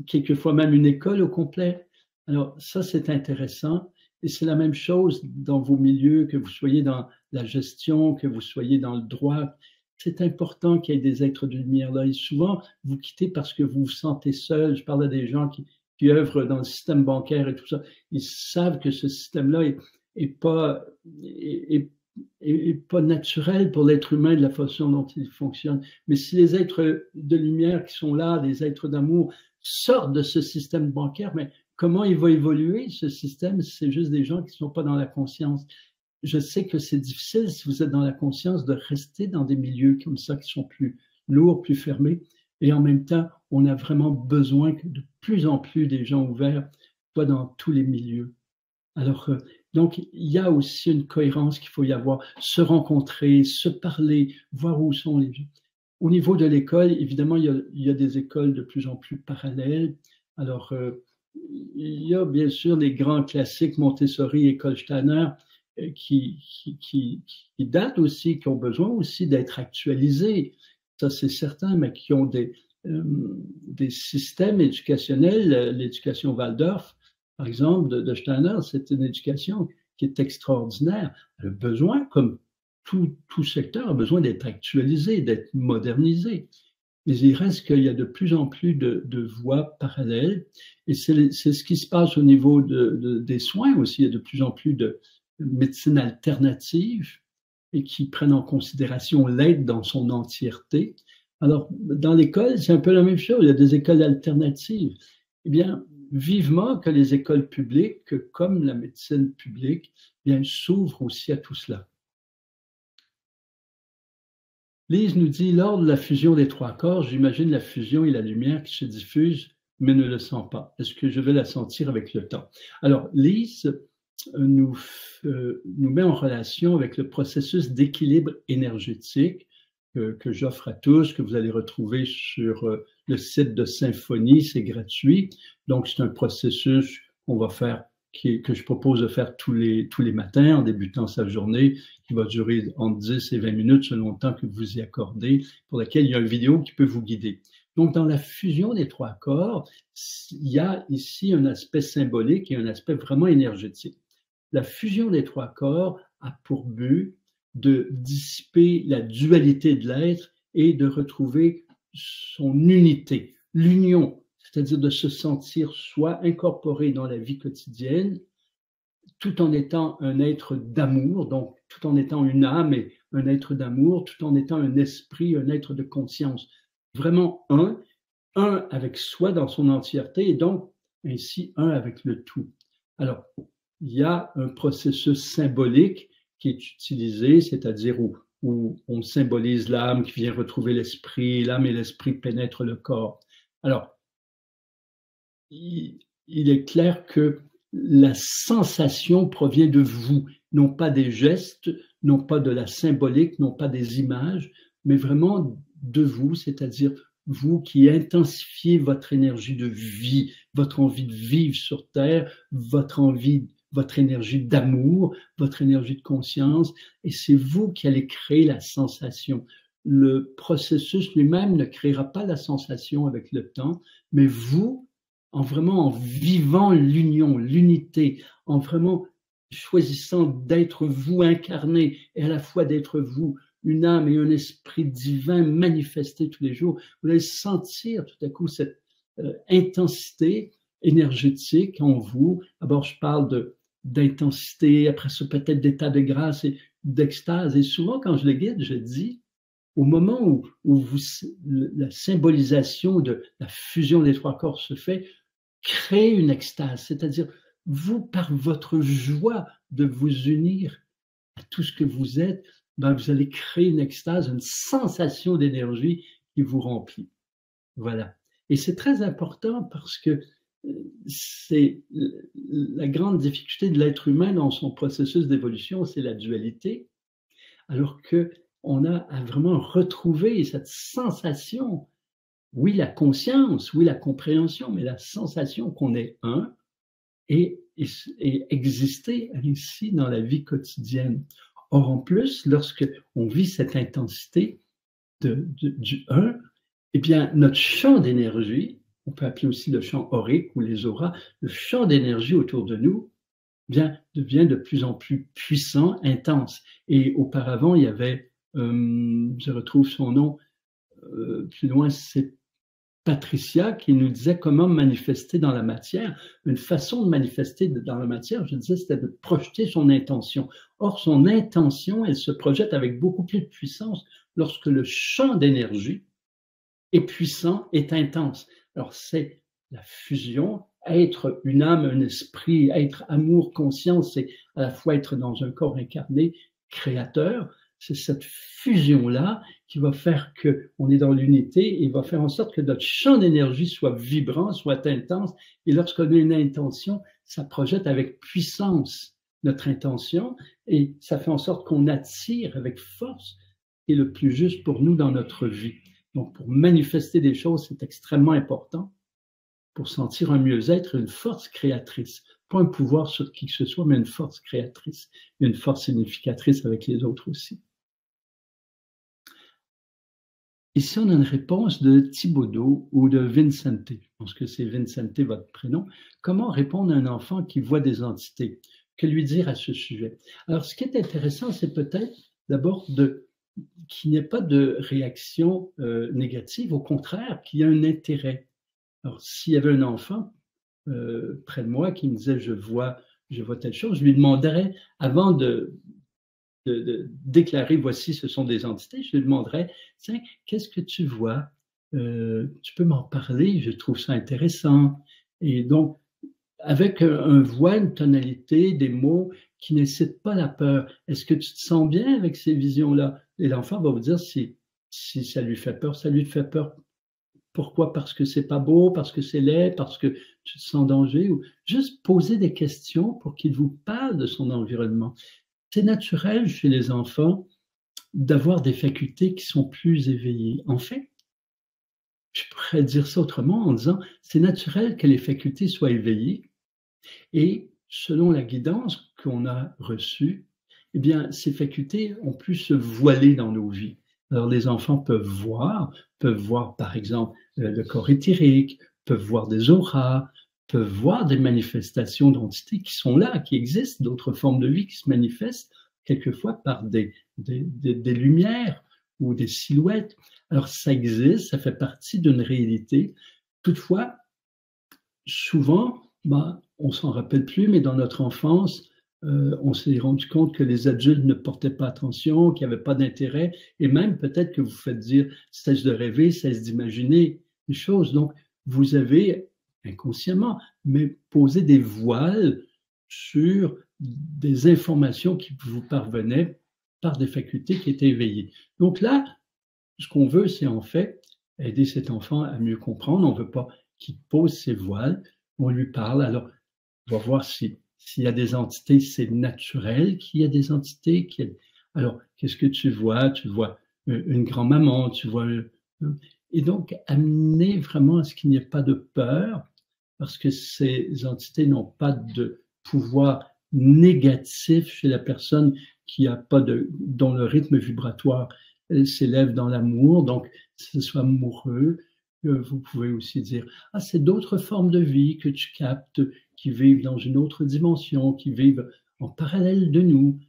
quelquefois même une école au complet. Alors ça, c'est intéressant. Et c'est la même chose dans vos milieux, que vous soyez dans la gestion, que vous soyez dans le droit. C'est important qu'il y ait des êtres de lumière là. Et souvent, vous quittez parce que vous vous sentez seul. Je parle à des gens qui œuvrent dans le système bancaire et tout ça. Ils savent que ce système-là est pas naturel pour l'être humain de la façon dont il fonctionne. Mais si les êtres de lumière qui sont là, des êtres d'amour, sortent de ce système bancaire, mais comment il va évoluer ce système? C'est juste des gens qui ne sont pas dans la conscience. Je sais que c'est difficile, si vous êtes dans la conscience, de rester dans des milieux comme ça qui sont plus lourds, plus fermés. Et en même temps, on a vraiment besoin que de plus en plus des gens ouverts soient dans tous les milieux. Alors, donc, il y a aussi une cohérence qu'il faut y avoir, se rencontrer, se parler, voir où sont les gens. Au niveau de l'école, évidemment, il y a des écoles de plus en plus parallèles. Alors, il y a bien sûr des grands classiques, Montessori, École Steiner, qui datent aussi, qui ont besoin aussi d'être actualisés. Ça, c'est certain, mais qui ont des systèmes éducationnels. L'éducation Waldorf, par exemple, de Steiner, c'est une éducation qui est extraordinaire. Elle a besoin, comme tout secteur, a besoin d'être actualisé, d'être modernisé. Mais il reste qu'il y a de plus en plus de voies parallèles. Et c'est ce qui se passe au niveau des soins aussi. Il y a de plus en plus de médecine alternative et qui prennent en considération l'aide dans son entièreté. Alors, dans l'école, c'est un peu la même chose. Il y a des écoles alternatives. Eh bien, vivement que les écoles publiques, comme la médecine publique, eh bien, s'ouvrent aussi à tout cela. Lise nous dit, lors de la fusion des trois corps, j'imagine la fusion et la lumière qui se diffusent, mais ne le sent pas. Est-ce que je vais la sentir avec le temps? Alors, Lise nous met en relation avec le processus d'équilibre énergétique que j'offre à tous, que vous allez retrouver sur le site de Symphonie, c'est gratuit. Donc, c'est un processus qu'on va faire, que je propose de faire tous les matins en débutant sa journée, qui va durer entre 10 et 20 minutes selon le temps que vous y accordez, pour laquelle il y a une vidéo qui peut vous guider. Donc, dans la fusion des trois corps, il y a ici un aspect symbolique et un aspect vraiment énergétique. La fusion des trois corps a pour but de dissiper la dualité de l'être et de retrouver son unité, l'union, c'est-à-dire de se sentir soi incorporé dans la vie quotidienne, tout en étant un être d'amour, donc tout en étant une âme et un être d'amour, tout en étant un esprit, un être de conscience. Vraiment un avec soi dans son entièreté et donc ainsi un avec le tout. Alors, il y a un processus symbolique qui est utilisé, c'est-à-dire où on symbolise l'âme qui vient retrouver l'esprit, l'âme et l'esprit pénètrent le corps. Alors, il est clair que la sensation provient de vous, non pas des gestes, non pas de la symbolique, non pas des images, mais vraiment de vous, c'est-à-dire vous qui intensifiez votre énergie de vie, votre envie de vivre sur Terre, votre énergie d'amour, votre énergie de conscience, et c'est vous qui allez créer la sensation. Le processus lui-même ne créera pas la sensation avec le temps, mais vous, en vivant l'union, l'unité, en vraiment choisissant d'être vous incarné et à la fois d'être vous, une âme et un esprit divin manifestés tous les jours, vous allez sentir tout à coup cette intensité énergétique en vous. D'abord, je parle d'intensité, après ça peut-être d'état de grâce et d'extase. Et souvent, quand je le guide, je dis, au moment où la symbolisation de la fusion des trois corps se fait, créez une extase, c'est-à-dire vous, par votre joie de vous unir à tout ce que vous êtes, ben vous allez créer une extase, une sensation d'énergie qui vous remplit. Voilà. Et c'est très important parce que c'est la grande difficulté de l'être humain dans son processus d'évolution, c'est la dualité, alors qu'on a à vraiment retrouver cette sensation, oui la conscience, oui la compréhension, mais la sensation qu'on est un et exister ainsi dans la vie quotidienne. Or, en plus, lorsque on vit cette intensité du un, eh bien, notre champ d'énergie, on peut appeler aussi le champ aurique ou les auras, le champ d'énergie autour de nous, bien, devient de plus en plus puissant, intense. Et auparavant, il y avait, je retrouve son nom plus loin, c'est Patricia qui nous disait comment manifester dans la matière. Une façon de manifester dans la matière, je disais, c'était de projeter son intention. Or, son intention, elle se projette avec beaucoup plus de puissance lorsque le champ d'énergie est puissant, est intense. Alors, c'est la fusion, être une âme, un esprit, être amour, conscience, c'est à la fois être dans un corps incarné, créateur. C'est cette fusion-là qui va faire qu'on est dans l'unité et va faire en sorte que notre champ d'énergie soit vibrant, soit intense. Et lorsqu'on a une intention, ça projette avec puissance notre intention et ça fait en sorte qu'on attire avec force et le plus juste pour nous dans notre vie. Donc, pour manifester des choses, c'est extrêmement important pour sentir un mieux-être, une force créatrice. Pas un pouvoir sur qui que ce soit, mais une force créatrice, une force significatrice avec les autres aussi. Ici, on a une réponse de Thibaudot ou de Vincente. Je pense que c'est Vincente, votre prénom. Comment répondre à un enfant qui voit des entités? Que lui dire à ce sujet? Alors, ce qui est intéressant, c'est peut-être d'abord qu'il n'y ait pas de réaction négative, au contraire, qu'il y ait un intérêt. Alors, s'il y avait un enfant près de moi qui me disait « je vois telle chose », je lui demanderais, avant de déclarer « voici, ce sont des entités », je lui demanderais « tiens, qu'est-ce que tu vois? Tu peux m'en parler, je trouve ça intéressant. » Et donc, avec un voix, une tonalité, des mots qui n'incitent pas la peur. Est-ce que tu te sens bien avec ces visions-là? Et l'enfant va vous dire si ça lui fait peur. Ça lui fait peur. Pourquoi? Parce que c'est pas beau, parce que c'est laid, parce que tu te sens en danger, ou juste poser des questions pour qu'il vous parle de son environnement. C'est naturel chez les enfants d'avoir des facultés qui sont plus éveillées. En fait, je pourrais dire ça autrement en disant, c'est naturel que les facultés soient éveillées et selon la guidance qu'on a reçue, eh bien, ces facultés ont pu se voiler dans nos vies. Alors, les enfants peuvent voir par exemple le corps éthérique, peuvent voir des auras, peuvent voir des manifestations d'entités qui sont là, qui existent, d'autres formes de vie qui se manifestent, quelquefois par des lumières ou des silhouettes. Alors, ça existe, ça fait partie d'une réalité. Toutefois, souvent, on s'en rappelle plus, mais dans notre enfance, on s'est rendu compte que les adultes ne portaient pas attention, qu'il n'y avait pas d'intérêt, et même peut-être que vous faites dire cesse de rêver, cesse d'imaginer des choses. Donc, vous avez inconsciemment, mais posé des voiles sur des informations qui vous parvenaient par des facultés qui étaient éveillées. Donc là, ce qu'on veut, c'est en fait aider cet enfant à mieux comprendre. On ne veut pas qu'il pose ses voiles, on lui parle. Alors, on va voir s'il y a des entités, c'est naturel qu'il y a des entités. Alors, qu'est-ce que tu vois? Tu vois une grand-maman, tu vois... Et donc, amener vraiment à ce qu'il n'y ait pas de peur, parce que ces entités n'ont pas de pouvoir négatif chez la personne qui a pas dont le rythme vibratoire s'élève dans l'amour, donc ce soit amoureux. Vous pouvez aussi dire, c'est d'autres formes de vie que tu captes, qui vivent dans une autre dimension, qui vivent en parallèle de nous.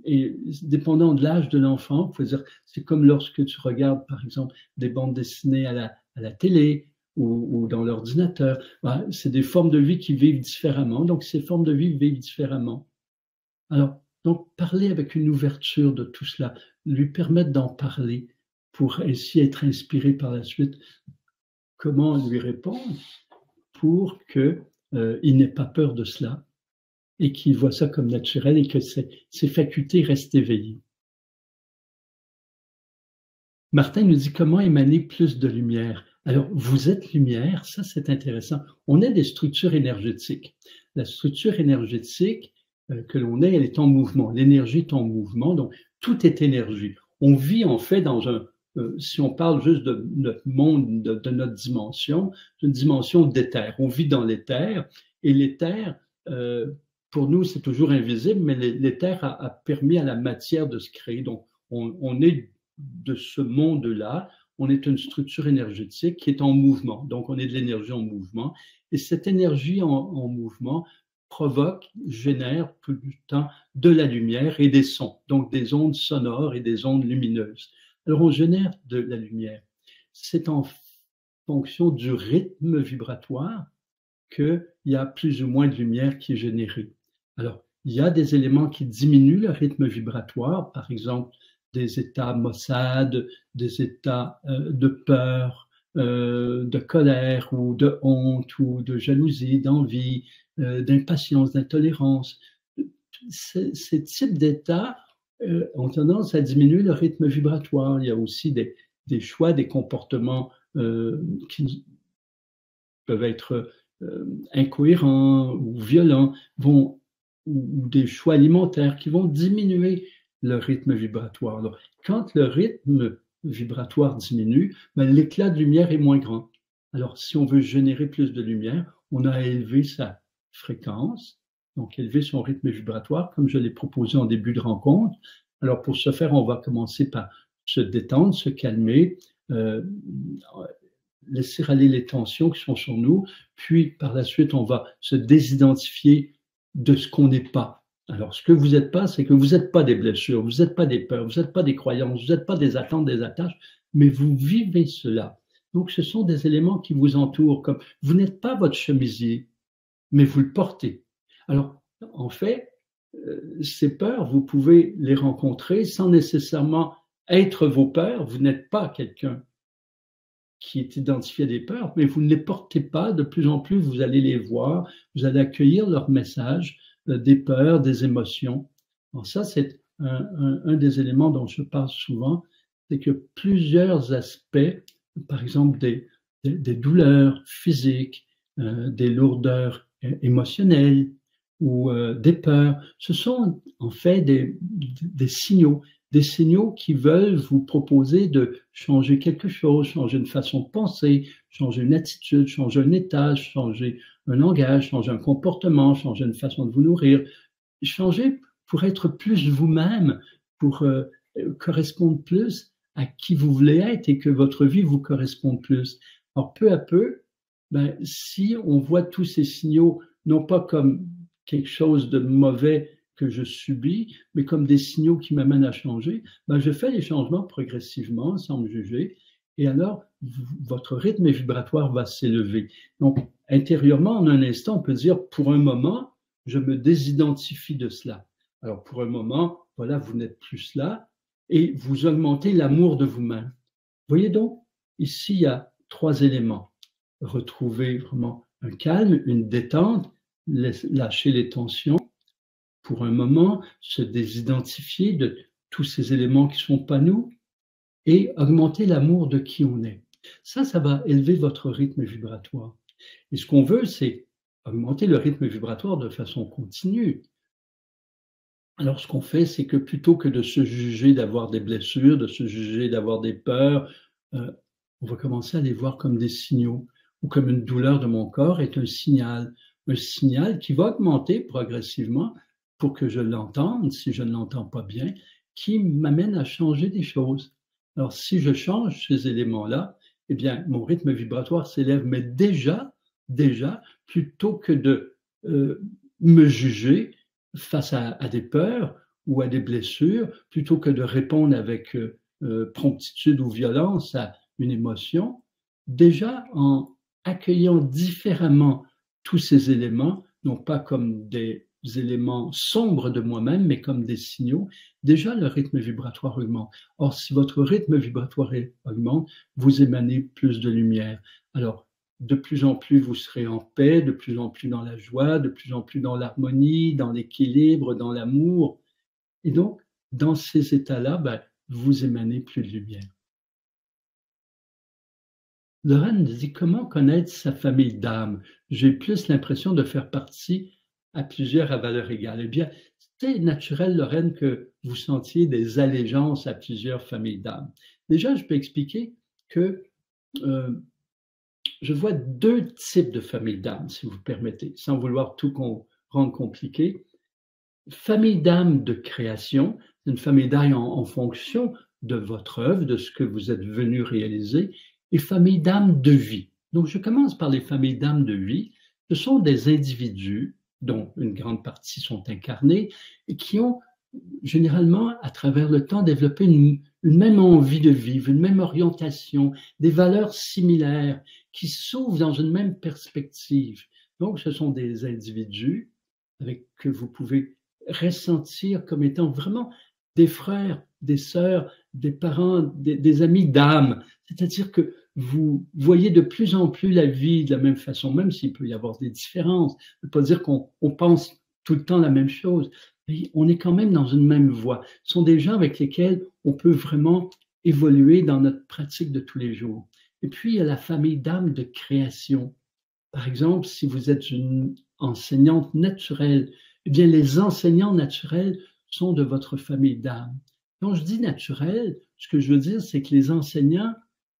Et dépendant de l'âge de l'enfant, vous pouvez dire, c'est comme lorsque tu regardes, par exemple, des bandes dessinées à la télé ou dans l'ordinateur. C'est des formes de vie qui vivent différemment, donc ces formes de vie vivent différemment. Alors, donc, parler avec une ouverture de tout cela, lui permettre d'en parler pour essayer d'être inspiré par la suite. Comment lui répondre pour qu'il n'ait pas peur de cela et qu'il voit ça comme naturel et que ses facultés restent éveillées. Martin nous dit comment émaner plus de lumière. Alors, vous êtes lumière, ça c'est intéressant. On est des structures énergétiques. La structure énergétique que l'on est, elle est en mouvement. L'énergie est en mouvement, donc tout est énergie. On vit en fait dans un, si on parle juste de notre monde, de notre dimension, une dimension d'éther. On vit dans l'éther et l'éther, pour nous, c'est toujours invisible, mais l'éther a permis à la matière de se créer. Donc, on est de ce monde-là. On est une structure énergétique qui est en mouvement. Donc, on est de l'énergie en mouvement. Et cette énergie en mouvement provoque, génère tout le temps de la lumière et des sons, donc des ondes sonores et des ondes lumineuses. Alors, on génère de la lumière. C'est en fonction du rythme vibratoire qu'il y a plus ou moins de lumière qui est générée. Alors, il y a des éléments qui diminuent le rythme vibratoire, par exemple des états maussades, des états de peur, de colère ou de honte ou de jalousie, d'envie, d'impatience, d'intolérance. Ces types d'états ont tendance à diminuer le rythme vibratoire. Il y a aussi des choix, des comportements qui peuvent être incohérents ou violents, ou des choix alimentaires qui vont diminuer le rythme vibratoire. Alors, quand le rythme vibratoire diminue, ben, l'éclat de lumière est moins grand. Alors, si on veut générer plus de lumière, on a élevé sa fréquence, donc élever son rythme vibratoire, comme je l'ai proposé en début de rencontre. Alors, pour ce faire, on va commencer par se détendre, se calmer, laisser aller les tensions qui sont sur nous, puis par la suite, on va se désidentifier de ce qu'on n'est pas. Alors, ce que vous n'êtes pas, c'est que vous n'êtes pas des blessures, vous n'êtes pas des peurs, vous n'êtes pas des croyances, vous n'êtes pas des attentes, des attaches, mais vous vivez cela. Donc, ce sont des éléments qui vous entourent, comme vous n'êtes pas votre chemisier, mais vous le portez. Alors, en fait, ces peurs, vous pouvez les rencontrer sans nécessairement être vos peurs. Vous n'êtes pas quelqu'un qui est identifié à des peurs, mais vous ne les portez pas. De plus en plus, vous allez les voir, vous allez accueillir leurs messages, des peurs, des émotions. Alors ça, c'est un des éléments dont je parle souvent, c'est que plusieurs aspects, par exemple des douleurs physiques, des lourdeurs émotionnelles ou des peurs, ce sont en fait des signaux qui veulent vous proposer de changer quelque chose, changer une façon de penser, changer une attitude, changer un état, changer un langage, changer un comportement, changer une façon de vous nourrir, changer pour être plus vous-même, pour correspondre plus à qui vous voulez être et que votre vie vous corresponde plus. Alors, peu à peu, ben, si on voit tous ces signaux, non pas comme quelque chose de mauvais que je subis, mais comme des signaux qui m'amènent à changer, ben je fais les changements progressivement, sans me juger, et alors votre rythme vibratoire va s'élever. Donc, intérieurement, en un instant, on peut dire, pour un moment, je me désidentifie de cela. Alors, pour un moment, voilà, vous n'êtes plus cela, et vous augmentez l'amour de vous-même. Voyez donc, ici, il y a 3 éléments. Retrouver vraiment un calme, une détente, lâcher les tensions, pour un moment, se désidentifier de tous ces éléments qui ne sont pas nous et augmenter l'amour de qui on est. Ça va élever votre rythme vibratoire. Et ce qu'on veut, c'est augmenter le rythme vibratoire de façon continue. Alors, ce qu'on fait, c'est que plutôt que de se juger d'avoir des blessures, de se juger d'avoir des peurs, on va commencer à les voir comme des signaux ou comme une douleur de mon corps est un signal qui va augmenter progressivement pour que je l'entende, si je ne l'entends pas bien, qui m'amène à changer des choses. Alors, si je change ces éléments-là, eh bien, mon rythme vibratoire s'élève, mais déjà, plutôt que de me juger face à des peurs ou à des blessures, plutôt que de répondre avec promptitude ou violence à une émotion, déjà en accueillant différemment tous ces éléments, non pas comme des éléments sombres de moi-même, mais comme des signaux, déjà le rythme vibratoire augmente. Or, si votre rythme vibratoire augmente, vous émanez plus de lumière. Alors, de plus en plus, vous serez en paix, de plus en plus dans la joie, de plus en plus dans l'harmonie, dans l'équilibre, dans l'amour. Et donc, dans ces états-là, ben, vous émanez plus de lumière. Lorraine dit comment connaître sa famille d'âme? J'ai plus l'impression de faire partie à plusieurs à valeur égale. Eh bien, c'est naturel, Lorraine, que vous sentiez des allégeances à plusieurs familles d'âme. Déjà, je peux expliquer que je vois deux types de familles d'âme, si vous permettez, sans vouloir tout rendre compliqué. Famille d'âme de création, c'est une famille d'âme en fonction de votre œuvre, de ce que vous êtes venu réaliser, et famille d'âme de vie. Donc, je commence par les familles d'âme de vie. Ce sont des individus, dont une grande partie sont incarnés, et qui ont généralement, à travers le temps, développé une même envie de vivre, une même orientation, des valeurs similaires, qui s'ouvrent dans une même perspective. Donc, ce sont des individus que vous pouvez ressentir comme étant vraiment des frères, des sœurs, des parents, des amis d'âme. C'est-à-dire que vous voyez de plus en plus la vie de la même façon, même s'il peut y avoir des différences. Ça ne veut pas dire qu'on pense tout le temps la même chose, mais on est quand même dans une même voie. Ce sont des gens avec lesquels on peut vraiment évoluer dans notre pratique de tous les jours. Et puis, il y a la famille d'âme de création. Par exemple, si vous êtes une enseignante naturelle, eh bien, les enseignants naturels sont de votre famille d'âme. Quand je dis naturel, ce que je veux dire, c'est que les enseignants,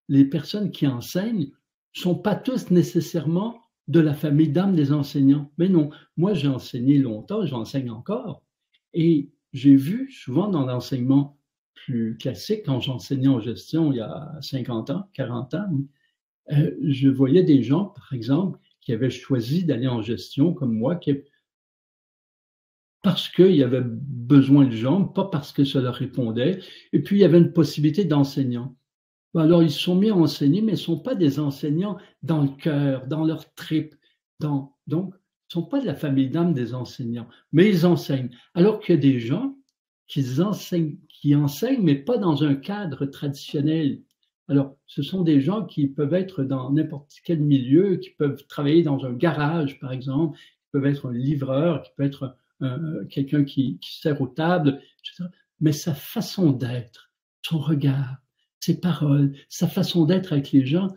les personnes qui enseignent, ne sont pas tous nécessairement de la famille d'âme des enseignants. Mais non, moi, j'ai enseigné longtemps, j'enseigne encore. Et j'ai vu souvent dans l'enseignement plus classique, quand j'enseignais en gestion il y a 50 ans, 40 ans, je voyais des gens, par exemple, qui avaient choisi d'aller en gestion comme moi, parce qu'il y avait besoin de gens, pas parce que ça leur répondait. Et puis, il y avait une possibilité d'enseignants. Alors, ils se sont mis à enseigner, mais ils ne sont pas des enseignants dans le cœur, dans leur trip. Donc, ils ne sont pas de la famille d'âme des enseignants, mais ils enseignent. Alors qu'il y a des gens qui enseignent, mais pas dans un cadre traditionnel. Alors, ce sont des gens qui peuvent être dans n'importe quel milieu, qui peuvent travailler dans un garage, par exemple, qui peuvent être un livreur, qui peut être quelqu'un qui sert aux tables, etc. Mais sa façon d'être, son regard, ses paroles, sa façon d'être avec les gens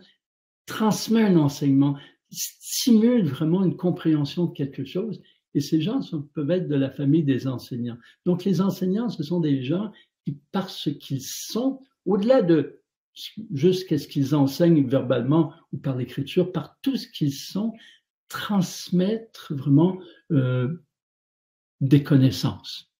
transmet un enseignement, stimule vraiment une compréhension de quelque chose. Et ces gens peuvent être de la famille des enseignants. Donc, les enseignants, ce sont des gens qui, par ce qu'ils sont, au-delà de juste qu'est-ce qu'ils enseignent verbalement ou par l'écriture, par tout ce qu'ils sont, transmettre vraiment des connaissances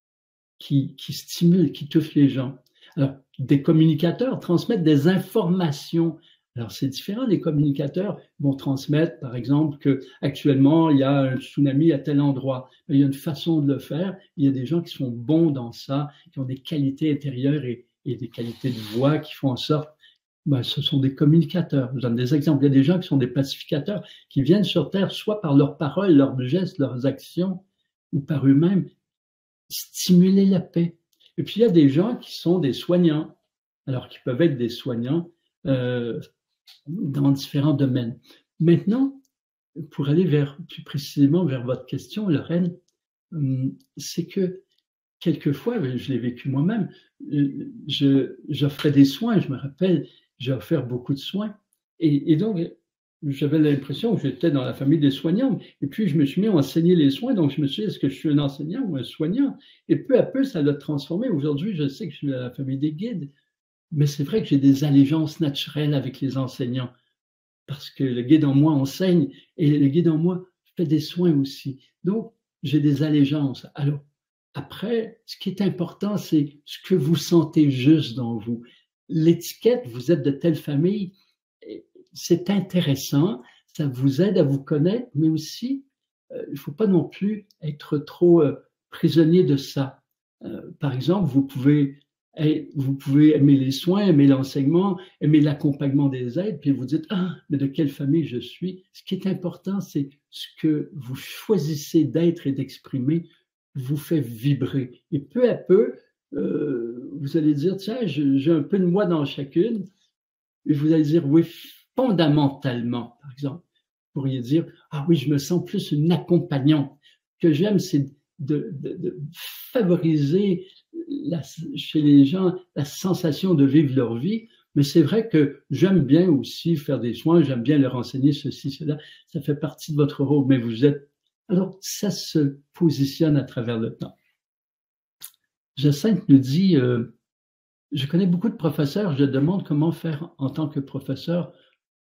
qui stimulent, qui touchent les gens. Alors, des communicateurs transmettent des informations. Alors, c'est différent. Les communicateurs vont transmettre, par exemple, qu'actuellement, il y a un tsunami à tel endroit. Il y a une façon de le faire. Il y a des gens qui sont bons dans ça, qui ont des qualités intérieures et des qualités de voix qui font en sorte, ce sont des communicateurs. Je donne des exemples. Il y a des gens qui sont des pacificateurs, qui viennent sur Terre, soit par leurs paroles, leurs gestes, leurs actions, ou par eux-mêmes, stimuler la paix. Et puis, il y a des gens qui sont des soignants, alors qui peuvent être des soignants dans différents domaines. Maintenant, pour aller plus précisément vers votre question, Lorraine, c'est que quelquefois, je l'ai vécu moi-même, j'offrais des soins, je me rappelle, j'ai offert beaucoup de soins, et donc, j'avais l'impression que j'étais dans la famille des soignants. Et puis, je me suis mis à enseigner les soins. Donc, je me suis dit, est-ce que je suis un enseignant ou un soignant? Et peu à peu, ça l'a transformé. Aujourd'hui, je sais que je suis dans la famille des guides. Mais c'est vrai que j'ai des allégeances naturelles avec les enseignants. Parce que le guide en moi enseigne et le guide en moi fait des soins aussi. Donc, j'ai des allégeances. Alors, après, ce qui est important, c'est ce que vous sentez juste dans vous. L'étiquette, vous êtes de telle famille, c'est intéressant, ça vous aide à vous connaître, mais aussi, il ne faut pas non plus être trop prisonnier de ça. Par exemple, vous pouvez aimer les soins, aimer l'enseignement, aimer l'accompagnement des aides, puis vous dites, ah, mais de quelle famille je suis? Ce qui est important, c'est ce que vous choisissez d'être et d'exprimer vous fait vibrer. Et peu à peu, vous allez dire, tiens, j'ai un peu de moi dans chacune, et vous allez dire, oui, fondamentalement, par exemple, vous pourriez dire, ah oui, je me sens plus une accompagnante. Ce que j'aime, c'est de favoriser chez les gens la sensation de vivre leur vie. Mais c'est vrai que j'aime bien aussi faire des soins, j'aime bien leur enseigner ceci, cela. Ça fait partie de votre rôle, mais vous êtes... Alors, ça se positionne à travers le temps. Jacinthe nous dit, je connais beaucoup de professeurs, je demande comment faire en tant que professeur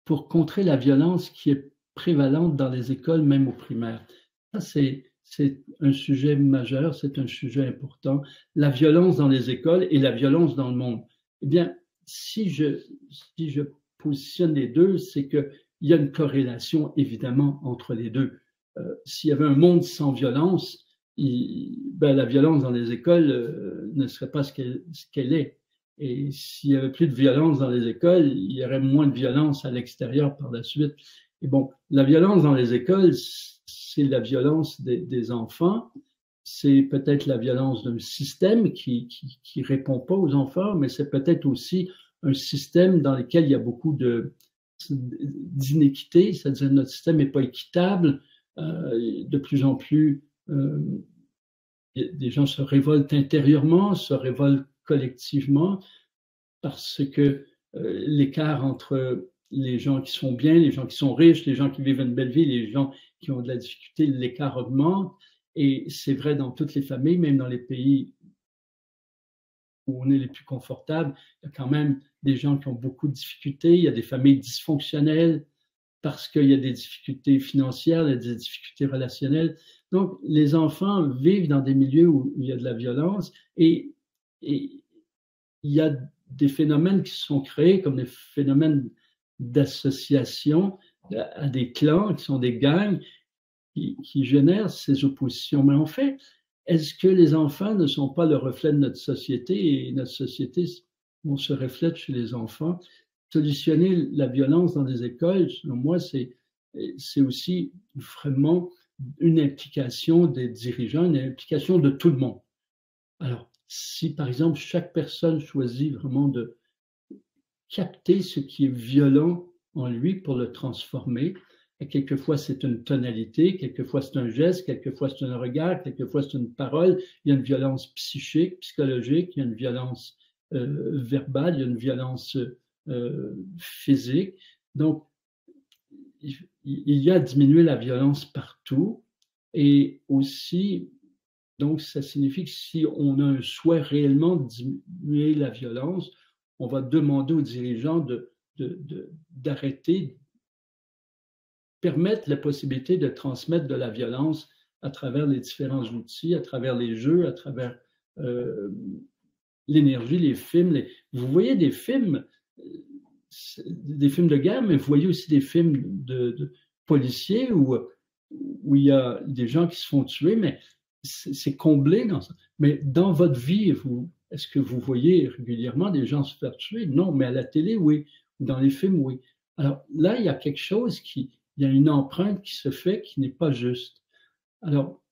pour contrer la violence qui est prévalente dans les écoles, même au primaire. Ça, c'est un sujet majeur, c'est un sujet important. La violence dans les écoles et la violence dans le monde. Eh bien, si je positionne les deux, c'est qu'il y a une corrélation évidemment entre les deux. S'il y avait un monde sans violence, la violence dans les écoles ne serait pas ce qu'elle est. Et s'il n'y avait plus de violence dans les écoles, il y aurait moins de violence à l'extérieur par la suite. Et bon, la violence dans les écoles, c'est la violence des enfants, c'est peut-être la violence d'un système qui répond pas aux enfants, mais c'est peut-être aussi un système dans lequel il y a beaucoup d'inéquité, c'est-à-dire notre système n'est pas équitable, de plus en plus, des gens se révoltent intérieurement, se révoltent collectivement, parce que l'écart entre les gens qui sont bien, les gens qui sont riches, les gens qui vivent une belle vie, les gens qui ont de la difficulté, l'écart augmente. Et c'est vrai dans toutes les familles, même dans les pays où on est les plus confortables, il y a quand même des gens qui ont beaucoup de difficultés, il y a des familles dysfonctionnelles parce qu'il y a des difficultés financières, il y a des difficultés relationnelles. Donc, les enfants vivent dans des milieux où il y a de la violence et il y a des phénomènes qui se sont créés comme des phénomènes d'association à des clans qui sont des gangs qui génèrent ces oppositions. Mais en fait, est-ce que les enfants ne sont pas le reflet de notre société et notre société, on se reflète chez les enfants? Solutionner la violence dans les écoles, selon moi, c'est aussi vraiment une implication des dirigeants, une implication de tout le monde. Alors, si par exemple chaque personne choisit vraiment de capter ce qui est violent en lui pour le transformer, et quelquefois c'est une tonalité, quelquefois c'est un geste, quelquefois c'est un regard, quelquefois c'est une parole, il y a une violence psychique, psychologique, il y a une violence verbale, il y a une violence physique. Donc, il y a à diminuer la violence partout et aussi, donc ça signifie que si on a un souhait réellement de diminuer la violence, on va demander aux dirigeants d'arrêter, permettre la possibilité de transmettre de la violence à travers les différents outils, à travers les jeux, à travers l'énergie, les films. Vous voyez des films de guerre, mais vous voyez aussi des films de policiers où il y a des gens qui se font tuer, mais c'est comblé dans ça. Mais dans votre vie, est-ce que vous voyez régulièrement des gens se faire tuer? Non, mais à la télé, oui. Dans les films, oui. Alors là, il y a quelque chose il y a une empreinte qui se fait qui n'est pas juste. Alors,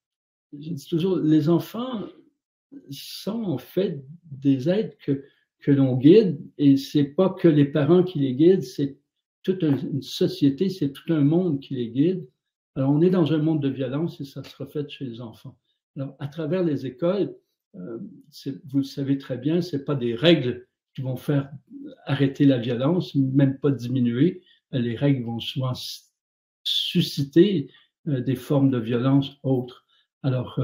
je dis toujours, les enfants sont en fait des êtres que l'on guide, et c'est pas que les parents qui les guident, c'est toute une société, c'est tout un monde qui les guide. Alors, on est dans un monde de violence et ça se reflète chez les enfants. Alors, à travers les écoles, vous le savez très bien, c'est pas des règles qui vont faire arrêter la violence, même pas diminuer. Les règles vont souvent susciter des formes de violence autres. Alors,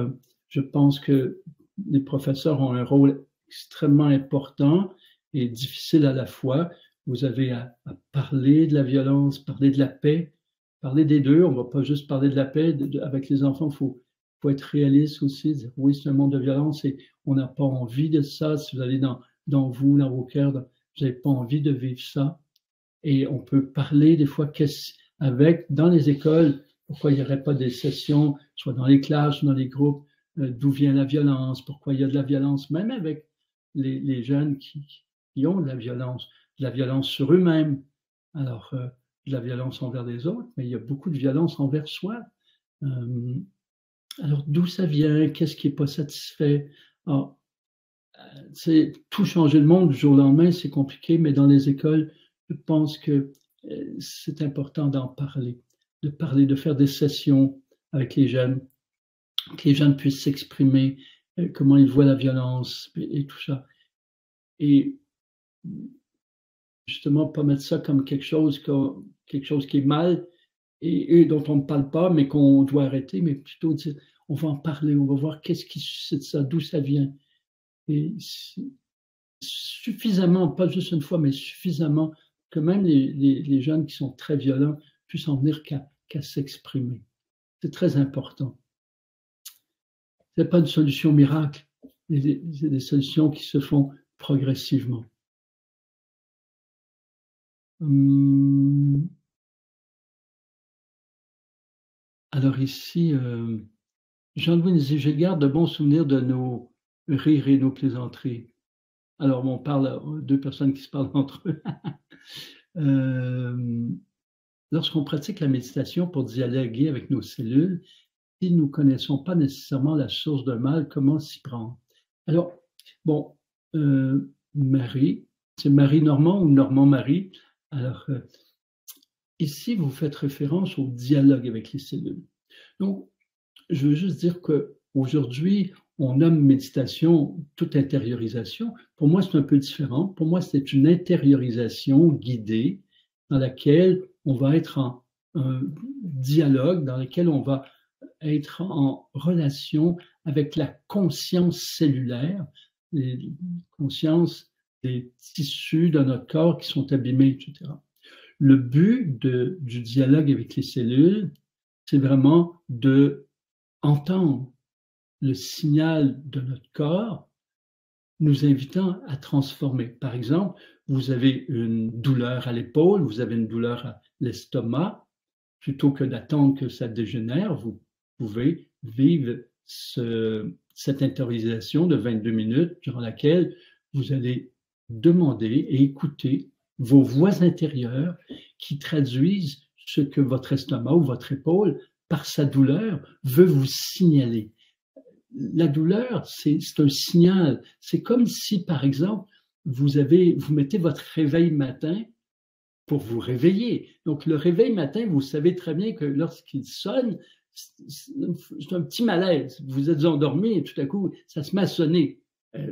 je pense que les professeurs ont un rôle extrêmement important et difficile à la fois. Vous avez à parler de la violence, parler de la paix, parler des deux. On ne va pas juste parler de la paix. Avec les enfants, il faut être réaliste aussi. Dire, oui, c'est un monde de violence et on n'a pas envie de ça. Si vous allez dans vos cœurs, vous n'avez pas envie de vivre ça. Et on peut parler des fois dans les écoles, pourquoi il n'y aurait pas des sessions, soit dans les classes, soit dans les groupes, d'où vient la violence, pourquoi il y a de la violence, même avec les jeunes qui ont de la violence sur eux-mêmes. Alors, de la violence envers les autres, mais il y a beaucoup de violence envers soi. Alors, d'où ça vient? Qu'est-ce qui n'est pas satisfait? Alors, tout changer le monde du jour au lendemain, c'est compliqué, mais dans les écoles, je pense que c'est important d'en parler, de faire des sessions avec les jeunes, que les jeunes puissent s'exprimer, comment ils voient la violence et tout ça. Et justement pas mettre ça comme quelque chose qui est mal et dont on ne parle pas, mais qu'on doit arrêter, mais plutôt dire, on va en parler, on va voir qu'est-ce qui suscite ça, d'où ça vient. Et suffisamment, pas juste une fois, mais suffisamment que même les jeunes qui sont très violents puissent en venir qu'à s'exprimer. C'est très important. Ce n'est pas une solution miracle, c'est des solutions qui se font progressivement. Alors ici, Jean-Louis nous dit, je garde de bons souvenirs de nos rires et nos plaisanteries. Alors, on parle deux personnes qui se parlent entre eux. Lorsqu'on pratique la méditation pour dialoguer avec nos cellules, si nous ne connaissons pas nécessairement la source d'un mal, comment s'y prendre? Alors, bon, Marie, c'est Marie Normand ou Normand Marie. Alors, ici, vous faites référence au dialogue avec les cellules. Donc, je veux juste dire qu'aujourd'hui, on nomme méditation toute intériorisation. Pour moi, c'est un peu différent. Pour moi, c'est une intériorisation guidée dans laquelle on va être en un dialogue, dans lequel on va être en relation avec la conscience cellulaire, les consciences des tissus de notre corps qui sont abîmés, etc. Le but du dialogue avec les cellules, c'est vraiment de entendre le signal de notre corps nous invitant à transformer. Par exemple, vous avez une douleur à l'épaule, vous avez une douleur à l'estomac, plutôt que d'attendre que ça dégénère, vous pouvez vivre cette intériorisation de 22 minutes durant laquelle vous allez demander et écouter vos voix intérieures qui traduisent ce que votre estomac ou votre épaule, par sa douleur, veut vous signaler. La douleur, c'est un signal. C'est comme si, par exemple, vous mettez votre réveil matin pour vous réveiller. Donc, le réveil matin, vous savez très bien que lorsqu'il sonne, c'est un petit malaise. Vous êtes endormi et tout à coup, ça se met à sonner.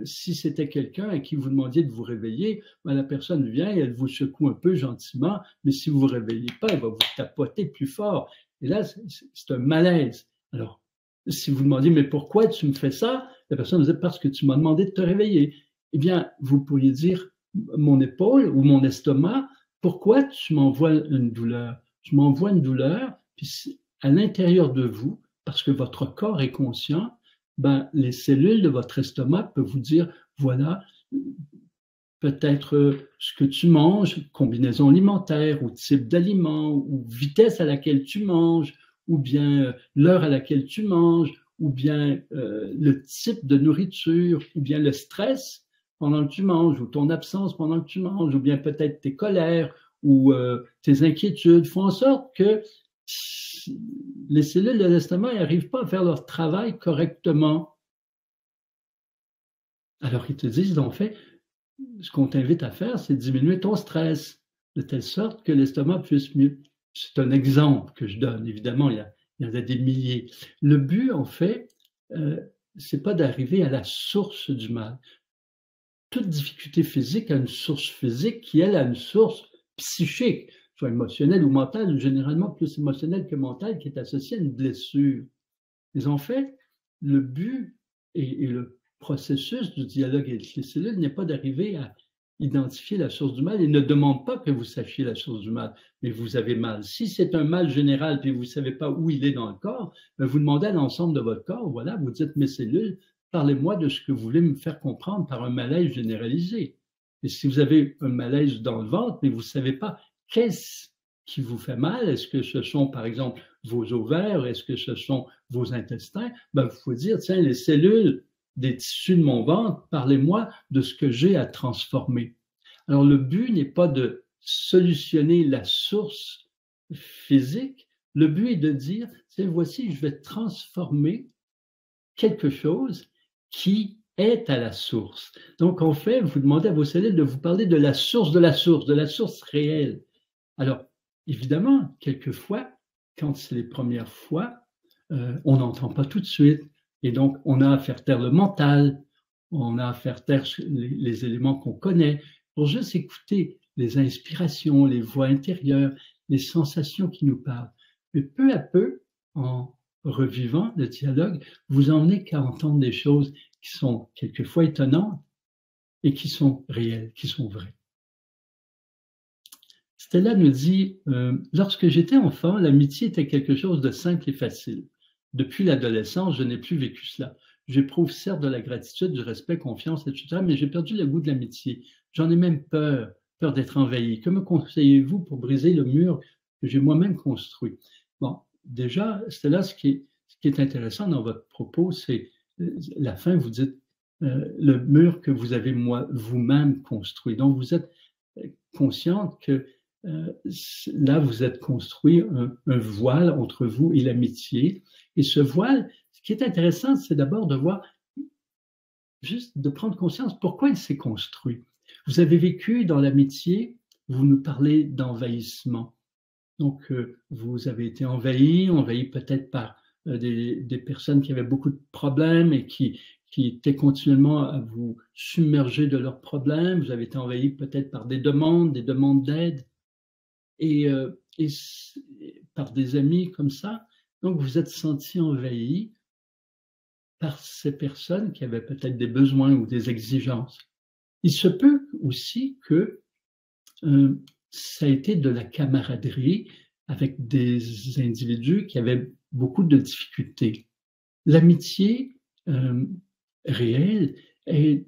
Si c'était quelqu'un à qui vous demandiez de vous réveiller, ben, la personne vient et elle vous secoue un peu gentiment, mais si vous ne vous réveillez pas, elle va vous tapoter plus fort. Et là, c'est un malaise. Alors, si vous demandez, mais pourquoi tu me fais ça? La personne vous dit, parce que tu m'as demandé de te réveiller. Eh bien, vous pourriez dire, mon épaule ou mon estomac, pourquoi tu m'envoies une douleur? Tu m'envoies une douleur, puis à l'intérieur de vous, parce que votre corps est conscient, ben, les cellules de votre estomac peuvent vous dire, voilà, peut-être ce que tu manges, combinaison alimentaire, ou type d'aliment, ou vitesse à laquelle tu manges, ou bien l'heure à laquelle tu manges, ou bien le type de nourriture, ou bien le stress pendant que tu manges, ou ton absence pendant que tu manges, ou bien peut-être tes colères, ou tes inquiétudes, font en sorte que les cellules de l'estomac n'arrivent pas à faire leur travail correctement. Alors, ils te disent, en fait, ce qu'on t'invite à faire, c'est diminuer ton stress, de telle sorte que l'estomac puisse mieux. C'est un exemple que je donne, évidemment, il y en a des milliers. Le but, en fait, c'est pas d'arriver à la source du mal. Toute difficulté physique a une source physique qui, elle, a une source psychique, soit émotionnelle ou mentale, ou généralement plus émotionnelle que mentale, qui est associée à une blessure. Mais en fait, le but et le processus du dialogue avec les cellules n'est pas d'arriver à identifier la source du mal et ne demande pas que vous sachiez la source du mal, mais vous avez mal. Si c'est un mal général et vous ne savez pas où il est dans le corps, vous demandez à l'ensemble de votre corps, voilà, vous dites mes cellules, parlez-moi de ce que vous voulez me faire comprendre par un malaise généralisé. Et si vous avez un malaise dans le ventre, mais vous ne savez pas qu'est-ce qui vous fait mal, est-ce que ce sont par exemple vos ovaires, est-ce que ce sont vos intestins, ben, vous pouvez dire, tiens, les cellules des tissus de mon ventre, parlez-moi de ce que j'ai à transformer. Alors, le but n'est pas de solutionner la source physique, le but est de dire, tiens, voici, je vais transformer quelque chose qui est à la source. Donc, en fait, vous demandez à vos cellules de vous parler de la source réelle. Alors, évidemment, quelquefois, quand c'est les premières fois, on n'entend pas tout de suite. Et donc, on a à faire taire le mental, on a à faire taire les éléments qu'on connaît, pour juste écouter les inspirations, les voix intérieures, les sensations qui nous parlent. Mais peu à peu, en revivant le dialogue, vous emmenez qu'à entendre des choses qui sont quelquefois étonnantes et qui sont réelles, qui sont vraies. Stella nous dit, lorsque j'étais enfant, l'amitié était quelque chose de simple et facile. Depuis l'adolescence, je n'ai plus vécu cela. J'éprouve certes de la gratitude, du respect, confiance, etc., mais j'ai perdu le goût de l'amitié. J'en ai même peur d'être envahi. Que me conseillez-vous pour briser le mur que j'ai moi-même construit? Bon, déjà, Stella, ce qui est intéressant dans votre propos, c'est la fin, vous dites le mur que vous avez vous-même construit. Donc, vous êtes consciente que là, vous êtes construit un voile entre vous et l'amitié. Et ce voile, ce qui est intéressant, c'est d'abord de voir, juste de prendre conscience pourquoi il s'est construit. Vous avez vécu dans l'amitié, vous nous parlez d'envahissement. Donc, vous avez été envahi peut-être par des personnes qui avaient beaucoup de problèmes et qui étaient continuellement à vous submerger de leurs problèmes. Vous avez été envahi peut-être par des demandes d'aide et par des amis comme ça. Donc, vous êtes senti envahi par ces personnes qui avaient peut-être des besoins ou des exigences. Il se peut aussi que ça a été de la camaraderie avec des individus qui avaient beaucoup de difficultés. L'amitié réelle est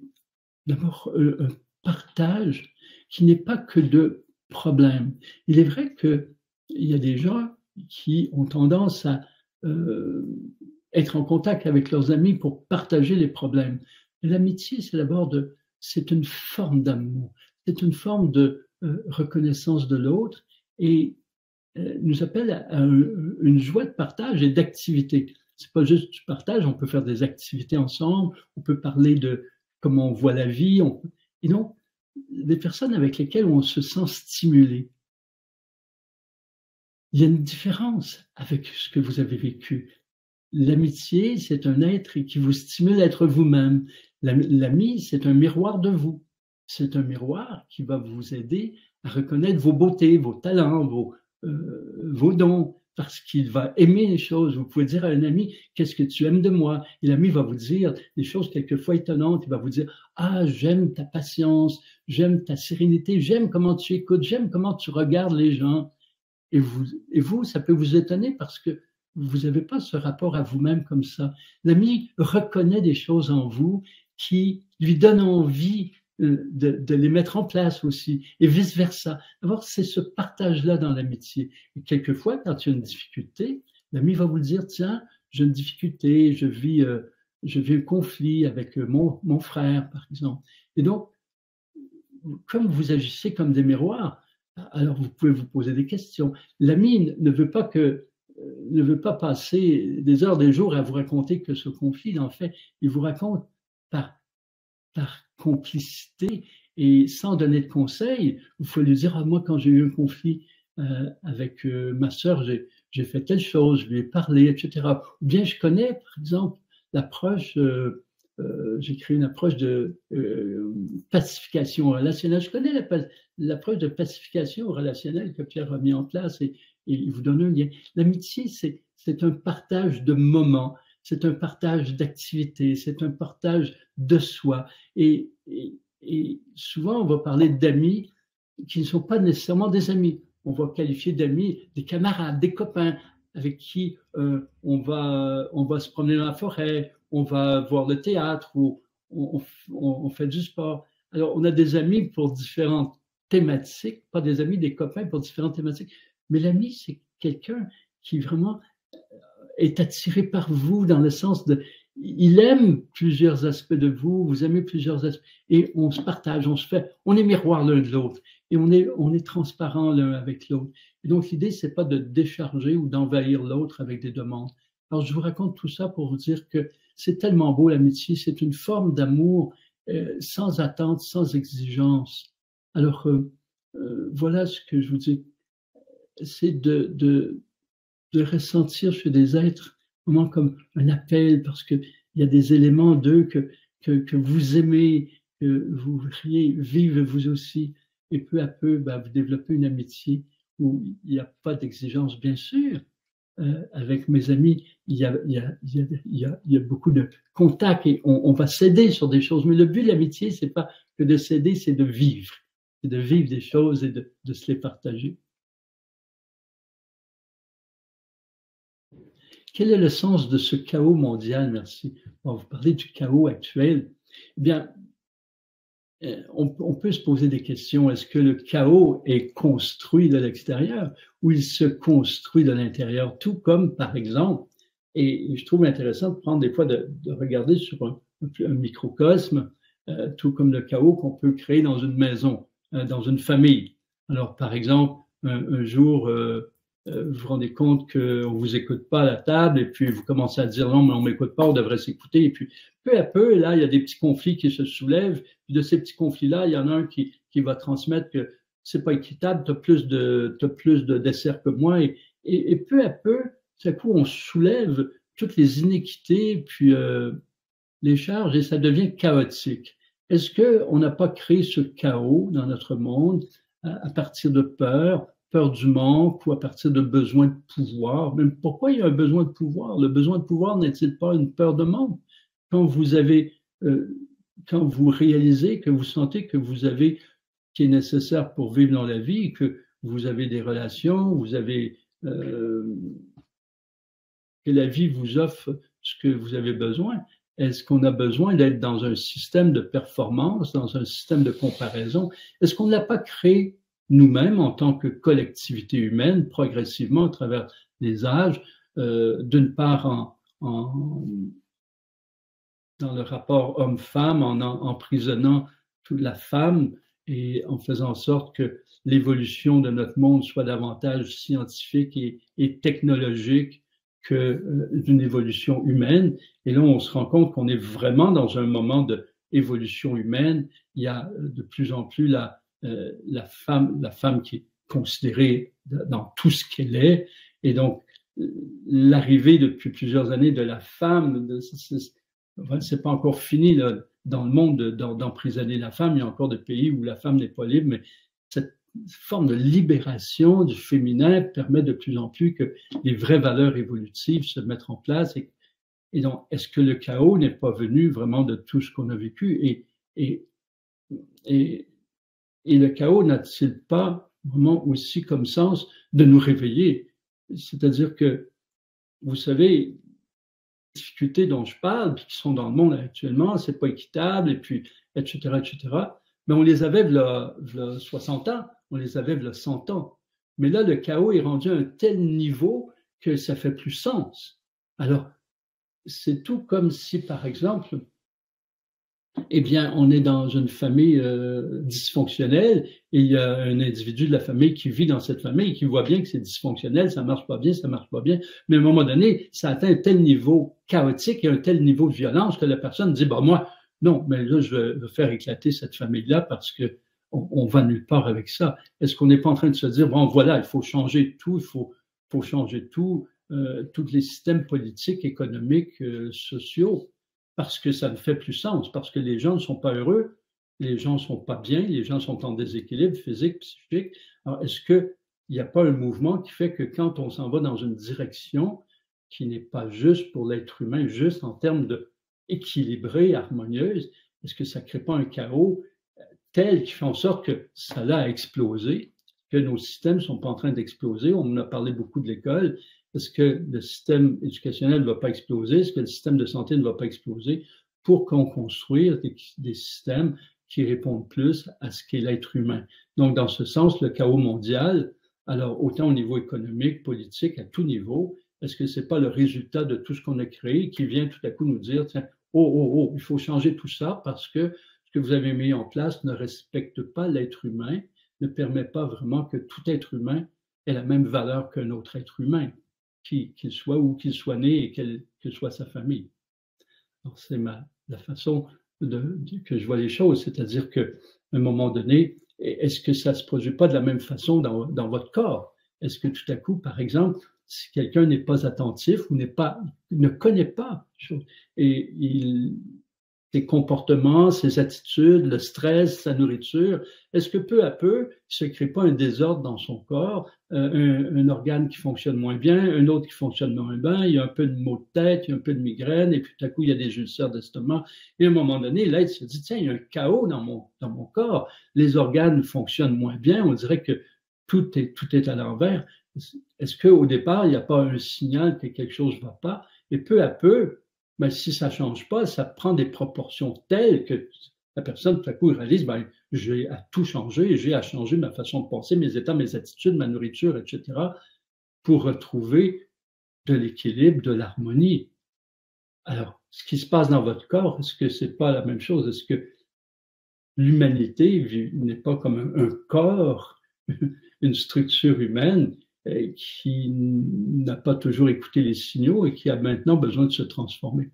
d'abord un partage qui n'est pas que de problèmes. Il est vrai qu'il y a des gens qui ont tendance à être en contact avec leurs amis pour partager les problèmes. L'amitié, c'est d'abord c'est une forme d'amour, c'est une forme de reconnaissance de l'autre et nous appelle à une joie de partage et d'activité. C'est pas juste du partage, on peut faire des activités ensemble, on peut parler de comment on voit la vie, et donc des personnes avec lesquelles on se sent stimulé. Il y a une différence avec ce que vous avez vécu. L'amitié, c'est un être qui vous stimule à être vous-même. L'ami, c'est un miroir de vous. C'est un miroir qui va vous aider à reconnaître vos beautés, vos talents, vos dons, parce qu'il va aimer les choses. Vous pouvez dire à un ami, qu'est-ce que tu aimes de moi? Et l'ami va vous dire des choses quelquefois étonnantes. Il va vous dire, ah, j'aime ta patience, j'aime ta sérénité, j'aime comment tu écoutes, j'aime comment tu regardes les gens. Et vous, ça peut vous étonner parce que vous n'avez pas ce rapport à vous-même comme ça. L'ami reconnaît des choses en vous qui lui donnent envie de les mettre en place aussi, et vice-versa. D'abord, c'est ce partage-là dans l'amitié. Et quelquefois, quand il y a une difficulté, l'ami va vous dire, tiens, j'ai une difficulté, je vis un conflit avec mon frère, par exemple. Et donc, comme vous agissez comme des miroirs, alors vous pouvez vous poser des questions. L'ami ne veut pas passer des heures, des jours à vous raconter que ce conflit, en fait, il vous raconte par complicité et sans donner de conseils. Il faut lui dire, ah, moi, quand j'ai eu un conflit avec ma sœur, j'ai fait telle chose, je lui ai parlé, etc. Ou bien je connais, par exemple, l'approche, j'ai créé une approche de pacification relationnelle. Je connais l'approche de pacification relationnelle que Pierre a mis en place et il vous donne un lien. L'amitié, c'est un partage de moments, c'est un partage d'activités, c'est un partage de soi. Et souvent, on va parler d'amis qui ne sont pas nécessairement des amis. On va qualifier d'amis des camarades, des copains avec qui on va se promener dans la forêt, on va voir le théâtre ou on fait du sport. Alors, on a des amis pour différentes thématiques, pas des amis, des copains pour différentes thématiques. Mais l'ami, c'est quelqu'un qui vraiment est attiré par vous dans le sens de, il aime plusieurs aspects de vous, vous aimez plusieurs aspects, et on se partage, on est miroir l'un de l'autre, et on est transparent l'un avec l'autre. Et donc l'idée, c'est pas de décharger ou d'envahir l'autre avec des demandes. Alors je vous raconte tout ça pour vous dire que c'est tellement beau l'amitié, c'est une forme d'amour sans attente, sans exigence. Alors voilà ce que je vous dis, c'est de ressentir chez des êtres vraiment comme un appel, parce qu'il y a des éléments d'eux que vous aimez, que vous voudriez vivre vous aussi. et peu à peu, vous développez une amitié où il n'y a pas d'exigence, bien sûr. Avec mes amis, il y a beaucoup de contacts et on va s'aider sur des choses. Mais le but de l'amitié, c'est pas que de s'aider, c'est de vivre. C'est de vivre des choses et de se les partager. Quel est le sens de ce chaos mondial? Merci. Bon, vous parlez du chaos actuel. Eh bien, on peut se poser des questions. Est-ce que le chaos est construit de l'extérieur ou il se construit de l'intérieur? Tout comme, par exemple, et je trouve intéressant de prendre des fois de regarder sur un microcosme, tout comme le chaos qu'on peut créer dans une maison, dans une famille. Alors, par exemple, un jour, vous vous rendez compte qu'on vous écoute pas à la table et puis vous commencez à dire non, mais on m'écoute pas, on devrait s'écouter. Et puis, peu à peu, là, il y a des petits conflits qui se soulèvent. Puis de ces petits conflits-là, il y en a un qui va transmettre que c'est pas équitable, t'as plus de desserts que moi. Et peu à peu, tout à coup, on soulève toutes les iniquités, puis les charges, et ça devient chaotique. Est-ce qu'on n'a pas créé ce chaos dans notre monde à partir de peur du manque ou à partir de besoin de pouvoir? Mais pourquoi il y a un besoin de pouvoir? Le besoin de pouvoir n'est-il pas une peur de manque? Quand vous réalisez, que vous sentez que vous avez ce qui est nécessaire pour vivre dans la vie, que vous avez des relations, vous avez que la vie vous offre ce que vous avez besoin. Est-ce qu'on a besoin d'être dans un système de performance, dans un système de comparaison? Est-ce qu'on ne l'a pas créé nous-mêmes en tant que collectivité humaine, progressivement à travers les âges, d'une part dans le rapport homme-femme, en emprisonnant toute la femme et en faisant en sorte que l'évolution de notre monde soit davantage scientifique et technologique que d'une évolution humaine. Et là, on se rend compte qu'on est vraiment dans un moment d'évolution humaine. Il y a de plus en plus la femme qui est considérée dans tout ce qu'elle est. Et donc, l'arrivée depuis plusieurs années de la femme, c'est pas encore fini là, dans le monde d'emprisonner la femme. Il y a encore des pays où la femme n'est pas libre, mais cette forme de libération du féminin permet de plus en plus que les vraies valeurs évolutives se mettent en place. Et donc, est-ce que le chaos n'est pas venu vraiment de tout ce qu'on a vécu? Et le chaos n'a-t-il pas vraiment aussi comme sens de nous réveiller? C'est-à-dire que, vous savez, les difficultés dont je parle, puis qui sont dans le monde actuellement, c'est pas équitable, et puis, etc., mais on les avait il y a 60 ans, on les avait il y a 100 ans. Mais là, le chaos est rendu à un tel niveau que ça fait plus sens. Alors, c'est tout comme si, par exemple, eh bien, on est dans une famille dysfonctionnelle et il y a un individu de la famille qui vit dans cette famille et qui voit bien que c'est dysfonctionnel, ça marche pas bien, mais à un moment donné, ça atteint un tel niveau chaotique et un tel niveau de violence que la personne dit, moi, non, mais là, je vais faire éclater cette famille-là parce que on va nulle part avec ça. Est-ce qu'on n'est pas en train de se dire, bon, voilà, il faut changer tout, il faut changer tout, tous les systèmes politiques, économiques, sociaux, parce que ça ne fait plus sens, parce que les gens ne sont pas heureux, les gens ne sont pas bien, les gens sont en déséquilibre physique, psychique. Alors, est-ce qu'il n'y a pas un mouvement qui fait que quand on s'en va dans une direction qui n'est pas juste pour l'être humain, juste en termes de équilibrée, harmonieuse, est-ce que ça ne crée pas un chaos tel qui fait en sorte que ça a explosé, que nos systèmes ne sont pas en train d'exploser? On en a parlé beaucoup de l'école. Est-ce que le système éducationnel ne va pas exploser? Est-ce que le système de santé ne va pas exploser pour qu'on construise des systèmes qui répondent plus à ce qu'est l'être humain? Donc, dans ce sens, le chaos mondial, alors autant au niveau économique, politique, à tout niveau, est-ce que c'est pas le résultat de tout ce qu'on a créé qui vient tout à coup nous dire, tiens, il faut changer tout ça parce que ce que vous avez mis en place ne respecte pas l'être humain, ne permet pas vraiment que tout être humain ait la même valeur qu'un autre être humain, qu'il soit où qu'il soit né et quelle soit sa famille. Alors, c'est la façon que je vois les choses, c'est-à-dire qu'à un moment donné, est-ce que ça ne se produit pas de la même façon dans votre corps? Est-ce que tout à coup, par exemple, si quelqu'un n'est pas attentif ou ne connaît pas et il ses comportements, ses attitudes, le stress, sa nourriture, est-ce que peu à peu, il ne se crée pas un désordre dans son corps, un organe qui fonctionne moins bien, un autre qui fonctionne moins bien, il y a un peu de maux de tête, il y a un peu de migraine, et puis tout à coup, il y a des ulcères d'estomac. Et à un moment donné, là, il se dit, tiens, il y a un chaos dans mon corps, les organes fonctionnent moins bien, on dirait que tout est à l'envers. Est-ce qu'au départ, il n'y a pas un signal que quelque chose ne va pas? Et peu à peu, ben, si ça ne change pas, ça prend des proportions telles que la personne, tout à coup, réalise, ben, j'ai à tout changer, j'ai à changer ma façon de penser, mes états, mes attitudes, ma nourriture, etc., pour retrouver de l'équilibre, de l'harmonie. Alors, ce qui se passe dans votre corps, est-ce que c'est pas la même chose? Est-ce que l'humanité n'est pas comme un corps, une structure humaine qui n'a pas toujours écouté les signaux et qui a maintenant besoin de se transformer?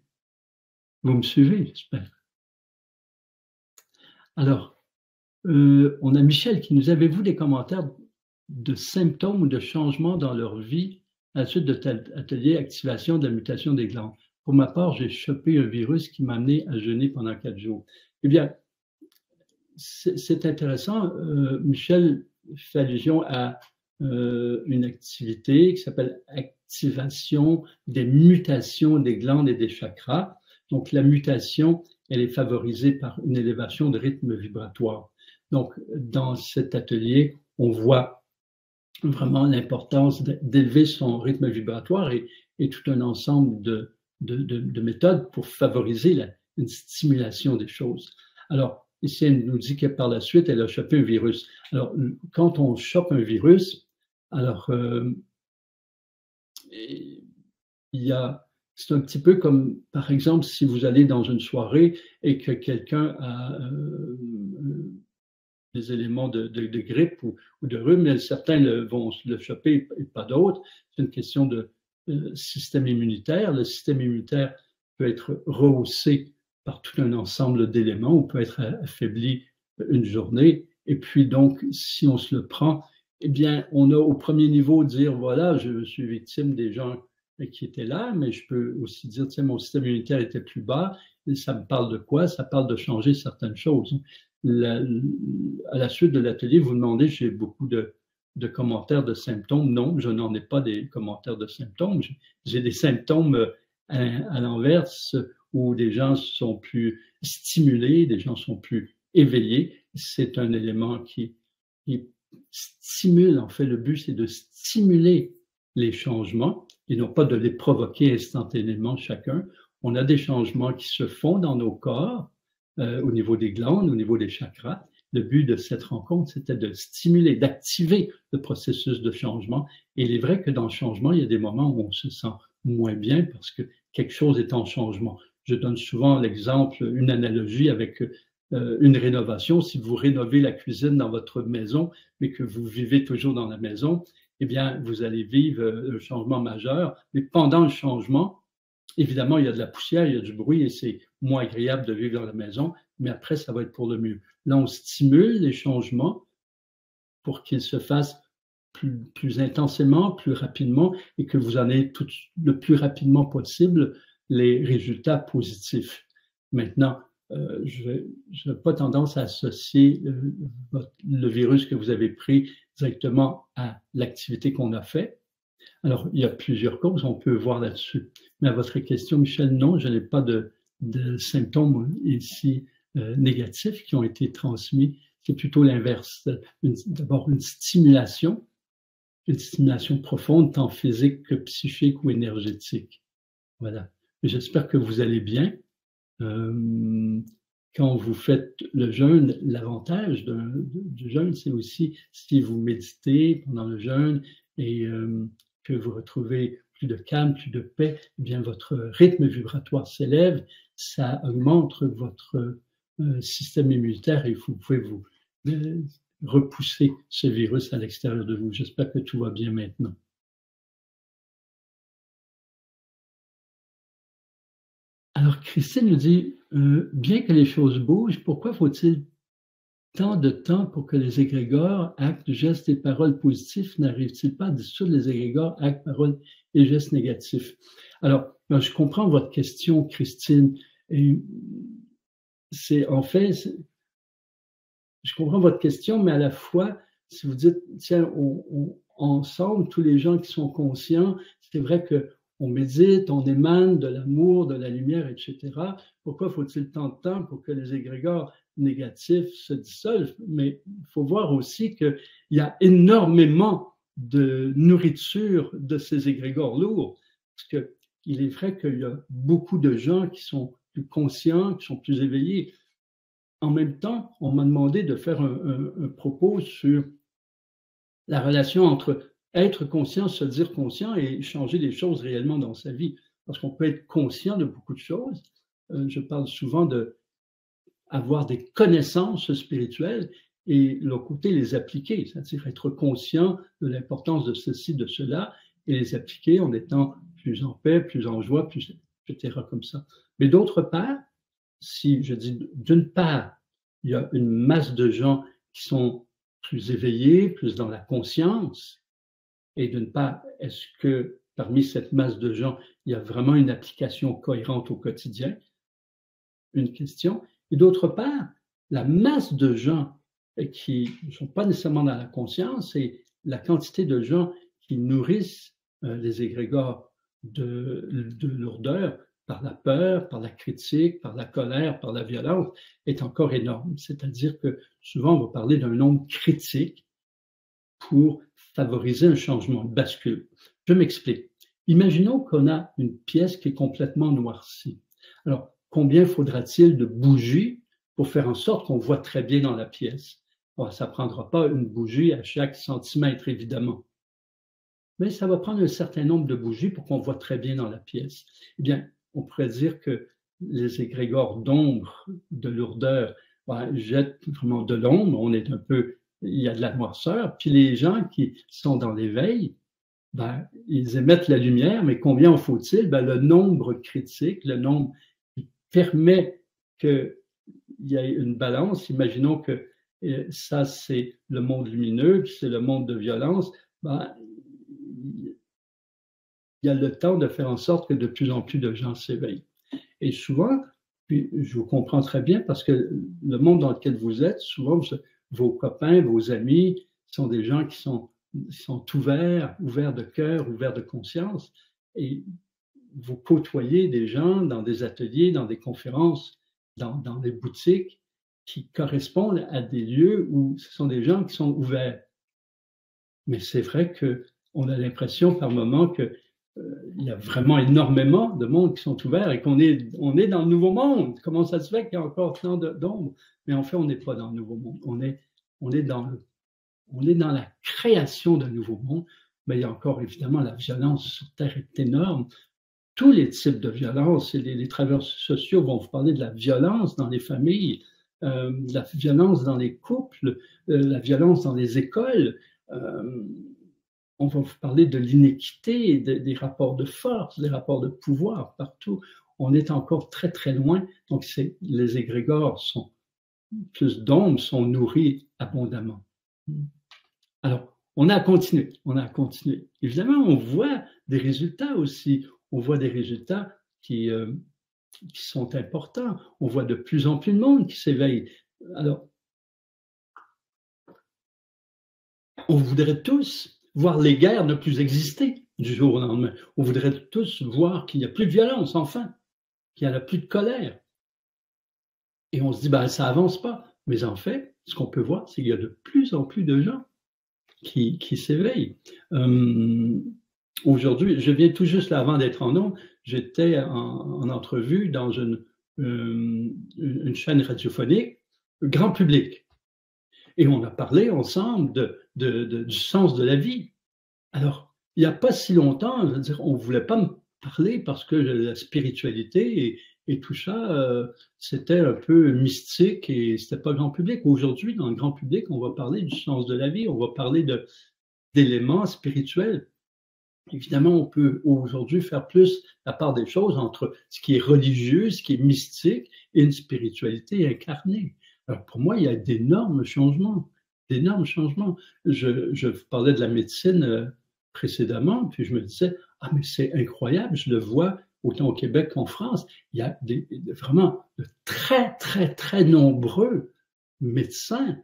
Vous me suivez, j'espère. Alors, on a Michel qui nous avez-vous des commentaires de symptômes ou de changements dans leur vie à la suite de tel atelier activation de la mutation des glandes? Pour ma part, j'ai chopé un virus qui m'a amené à jeûner pendant 4 jours. Eh bien, c'est intéressant. Michel fait allusion à une activité qui s'appelle activation des mutations des glandes et des chakras. Donc, la mutation, elle est favorisée par une élévation de rythme vibratoire. Donc, dans cet atelier, on voit vraiment l'importance d'élever son rythme vibratoire et tout un ensemble de méthodes pour favoriser une stimulation des choses. Alors, ici, elle nous dit que par la suite, elle a chopé un virus. Alors, quand on chope un virus, alors, c'est un petit peu comme, par exemple, si vous allez dans une soirée et que quelqu'un a des éléments de grippe ou de rhume, mais certains vont le choper et pas d'autres. C'est une question de système immunitaire. Le système immunitaire peut être rehaussé par tout un ensemble d'éléments ou peut être affaibli une journée. Et puis donc, si on se le prend, eh bien, on a au premier niveau dire, voilà, je suis victime des gens qui étaient là, mais je peux aussi dire, tiens, mon système immunitaire était plus bas, et ça me parle de quoi? Ça parle de changer certaines choses. À la suite de l'atelier, vous demandez, j'ai beaucoup de commentaires de symptômes. Non, je n'en ai pas des commentaires de symptômes. J'ai des symptômes à l'inverse où des gens sont plus stimulés, des gens sont plus éveillés. C'est un élément qui stimule. En fait, le but, c'est de stimuler les changements et non pas de les provoquer instantanément chacun. On a des changements qui se font dans nos corps, au niveau des glandes, au niveau des chakras. Le but de cette rencontre, c'était de stimuler, d'activer le processus de changement. Et il est vrai que dans le changement, il y a des moments où on se sent moins bien parce que quelque chose est en changement. Je donne souvent l'exemple, une analogie avec une rénovation. Si vous rénovez la cuisine dans votre maison, mais que vous vivez toujours dans la maison, eh bien, vous allez vivre un changement majeur. Mais pendant le changement, évidemment, il y a de la poussière, il y a du bruit et c'est moins agréable de vivre dans la maison, mais après, ça va être pour le mieux. Là, on stimule les changements pour qu'ils se fassent plus intensément, plus rapidement et que vous en ayez le plus rapidement possible les résultats positifs. Maintenant, je n'ai pas tendance à associer le virus que vous avez pris directement à l'activité qu'on a faite. Alors, il y a plusieurs causes, on peut voir là-dessus. Mais à votre question, Michel, non, je n'ai pas de symptômes ici négatifs qui ont été transmis. C'est plutôt l'inverse. D'abord, une stimulation profonde, tant physique que psychique ou énergétique. Voilà. J'espère que vous allez bien. Quand vous faites le jeûne, l'avantage du jeûne, c'est aussi si vous méditez pendant le jeûne et que vous retrouvez plus de calme, plus de paix, eh bien votre rythme vibratoire s'élève, ça augmente votre système immunitaire et vous pouvez vous repousser ce virus à l'extérieur de vous. J'espère que tout va bien maintenant. Alors Christine nous dit, bien que les choses bougent, pourquoi faut-il tant de temps pour que les égrégores, actes, gestes et paroles positifs n'arrivent-ils pas à dissoudre les égrégores, actes, paroles et gestes négatifs? Alors, je comprends votre question, Christine. Et c'est en fait, je comprends votre question, mais à la fois, si vous dites, tiens, ensemble, tous les gens qui sont conscients, c'est vrai qu'on médite, on émane de l'amour, de la lumière, etc. Pourquoi faut-il tant de temps pour que les égrégores négatifs se dissolvent? Mais il faut voir aussi qu'il y a énormément de nourriture de ces égrégores lourds, parce qu'il est vrai qu'il y a beaucoup de gens qui sont plus conscients, qui sont plus éveillés. En même temps, on m'a demandé de faire un propos sur la relation entre être conscient, se dire conscient et changer les choses réellement dans sa vie. Parce qu'on peut être conscient de beaucoup de choses. Je parle souvent d'avoir des connaissances spirituelles et l'autre côté, les appliquer, c'est-à-dire être conscient de l'importance de ceci, de cela, et les appliquer en étant plus en paix, plus en joie, plus, etc. comme ça. Mais d'autre part, si je dis d'une part, il y a une masse de gens qui sont plus éveillés, plus dans la conscience, et d'une part, est-ce que parmi cette masse de gens, il y a vraiment une application cohérente au quotidien? Une question. Et d'autre part, la masse de gens qui ne sont pas nécessairement dans la conscience et la quantité de gens qui nourrissent les égrégores de lourdeur par la peur, par la critique, par la colère, par la violence, est encore énorme. C'est-à-dire que souvent, on va parler d'un nombre critique pour favoriser un changement de bascule. Je m'explique. Imaginons qu'on a une pièce qui est complètement noircie. Alors, combien faudra-t-il de bougies pour faire en sorte qu'on voit très bien dans la pièce? Bon, ça ne prendra pas une bougie à chaque centimètre, évidemment. Mais ça va prendre un certain nombre de bougies pour qu'on voit très bien dans la pièce. Eh bien, on pourrait dire que les égrégores d'ombre, de lourdeur, jettent vraiment de l'ombre, on est un peu, il y a de la noirceur, puis les gens qui sont dans l'éveil, ils émettent la lumière, mais combien en faut-il? Le nombre critique, le nombre qui permet qu'il y ait une balance. Imaginons que ça, c'est le monde lumineux, puis c'est le monde de violence. Il y a le temps de faire en sorte que de plus en plus de gens s'éveillent. Et souvent, puis je vous comprends très bien parce que le monde dans lequel vous êtes, souvent, vos copains, vos amis sont des gens qui sont ouverts de cœur, ouverts de conscience, et vous côtoyez des gens dans des ateliers, dans des conférences, dans des boutiques qui correspondent à des lieux où ce sont des gens qui sont ouverts. Mais c'est vrai qu'on a l'impression par moments qu'il y a vraiment énormément de monde qui sont ouverts et qu'on est dans le nouveau monde. Comment ça se fait qu'il y a encore tant d'ombres? Mais en fait, on n'est pas dans le nouveau monde. On est dans la création d'un nouveau monde, mais il y a encore évidemment la violence sur Terre est énorme. Tous les types de violence, et les travailleurs sociaux vont vous parler de la violence dans les familles, de la violence dans les couples, la violence dans les écoles. On va vous parler de l'inéquité, des rapports de force, des rapports de pouvoir partout. On est encore très, très loin. Donc, les égrégores sont plus d'ombres, sont nourris abondamment. Alors, on a continué. Évidemment, on voit des résultats aussi. On voit des résultats qui sont importants. On voit de plus en plus de monde qui s'éveille. Alors, on voudrait tous voir les guerres ne plus exister du jour au lendemain. On voudrait tous voir qu'il n'y a plus de violence, enfin, qu'il n'y a plus de colère. Et on se dit, ça avance pas. Mais en fait, ce qu'on peut voir, c'est qu'il y a de plus en plus de gens qui s'éveillent. Aujourd'hui, je viens tout juste là, avant d'être en ondes, j'étais en entrevue dans une chaîne radiophonique, grand public. Et on a parlé ensemble du sens de la vie. Alors, il n'y a pas si longtemps, je veux dire, on ne voulait pas me parler parce que la spiritualité et tout ça, c'était un peu mystique et c'était pas grand public. Aujourd'hui, dans le grand public, on va parler du sens de la vie, on va parler d'éléments spirituels. Évidemment, on peut aujourd'hui faire plus la part des choses entre ce qui est religieux, ce qui est mystique et une spiritualité incarnée. Alors pour moi, il y a d'énormes changements. Je vous parlais de la médecine précédemment, puis je me disais, ah mais c'est incroyable, je le vois autant au Québec qu'en France, il y a vraiment de très, très, très nombreux médecins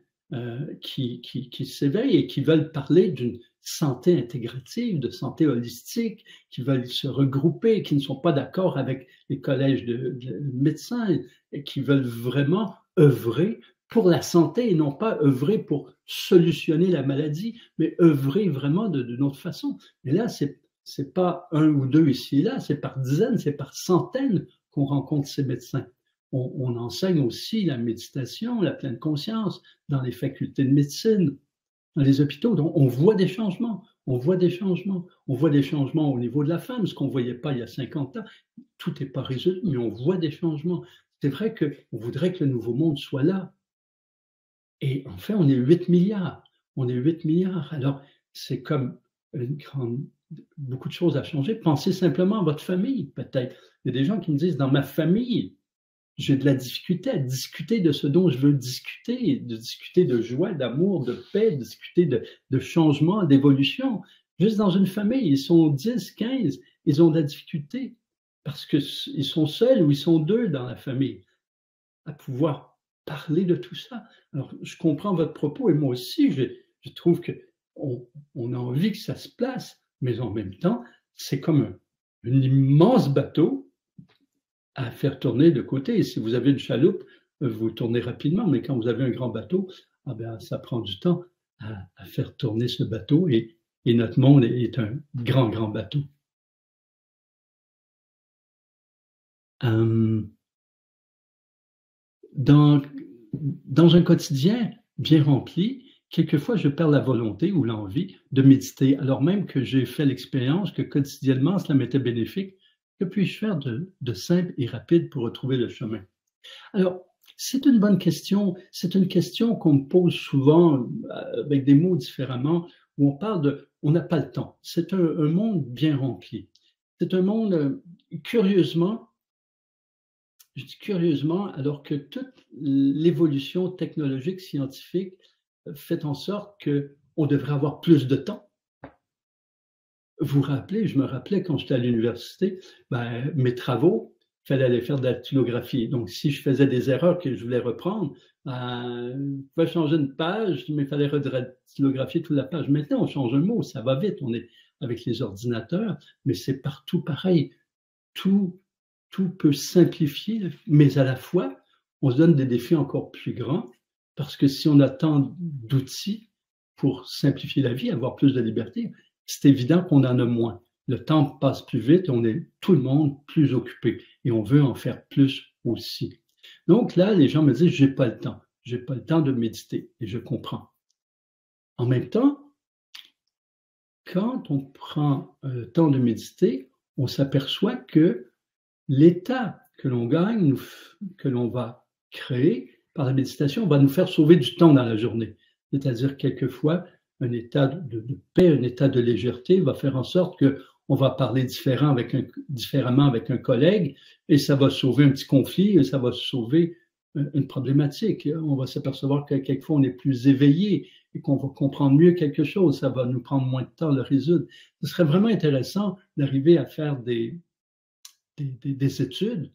qui s'éveillent et qui veulent parler d'une santé intégrative, de santé holistique, qui veulent se regrouper, qui ne sont pas d'accord avec les collèges de médecins et qui veulent vraiment œuvrer pour la santé et non pas œuvrer pour solutionner la maladie, mais œuvrer vraiment d'une autre façon. Et là, c'est pas un ou deux ici et là, c'est par dizaines, c'est par centaines qu'on rencontre ces médecins. On enseigne aussi la méditation, la pleine conscience dans les facultés de médecine, dans les hôpitaux. Donc, on voit des changements, on voit des changements. On voit des changements au niveau de la femme, ce qu'on ne voyait pas il y a 50 ans. Tout n'est pas résolu, mais on voit des changements. C'est vrai qu'on voudrait que le nouveau monde soit là. Et en fait, on est 8 milliards. On est 8 milliards. Alors, c'est comme beaucoup de choses à changer. Pensez simplement à votre famille, peut-être. Il y a des gens qui me disent, dans ma famille, j'ai de la difficulté à discuter de ce dont je veux discuter, de discuter de joie, d'amour, de paix, de discuter de changement, d'évolution. Juste dans une famille, ils sont 10, 15, ils ont de la difficulté parce qu'ils sont seuls ou ils sont deux dans la famille à pouvoir parler de tout ça. Alors, je comprends votre propos et moi aussi, je trouve qu'on a envie que ça se place, mais en même temps, c'est comme un immense bateau à faire tourner de côté. Et si vous avez une chaloupe, vous tournez rapidement, mais quand vous avez un grand bateau, ah ben, ça prend du temps à faire tourner ce bateau et notre monde est un grand, grand bateau. Dans un quotidien bien rempli, quelquefois je perds la volonté ou l'envie de méditer, alors même que j'ai fait l'expérience que quotidiennement cela m'était bénéfique. Que puis-je faire de simple et rapide pour retrouver le chemin? Alors, c'est une bonne question. C'est une question qu'on me pose souvent avec des mots différemment, où on parle de « on n'a pas le temps ». C'est un monde bien rempli. C'est un monde, curieusement, je dis curieusement, alors que toute l'évolution technologique, scientifique fait en sorte qu'on devrait avoir plus de temps. Vous rappelez, je me rappelais quand j'étais à l'université, mes travaux, il fallait aller faire de la dactylographie. Donc, si je faisais des erreurs que je voulais reprendre, je pouvais changer une page, mais il fallait redactylographier toute la page. Maintenant, on change un mot, ça va vite, on est avec les ordinateurs, mais c'est partout pareil. Tout peut simplifier, mais à la fois, on se donne des défis encore plus grands, parce que si on a tant d'outils pour simplifier la vie, avoir plus de liberté, c'est évident qu'on en a moins. Le temps passe plus vite, on est tout le monde plus occupé et on veut en faire plus aussi. Donc là, les gens me disent, j'ai pas le temps de méditer et je comprends. En même temps, quand on prend le temps de méditer, on s'aperçoit que l'état que l'on gagne, que l'on va créer par la méditation, va nous faire sauver du temps dans la journée. C'est-à-dire quelquefois, un état de paix, un état de légèreté va faire en sorte qu'on va parler différemment avec un collègue et ça va sauver un petit conflit et ça va sauver une problématique. On va s'apercevoir que quelquefois on est plus éveillé et qu'on va comprendre mieux quelque chose. Ça va nous prendre moins de temps à le résoudre. Ce serait vraiment intéressant d'arriver à faire des études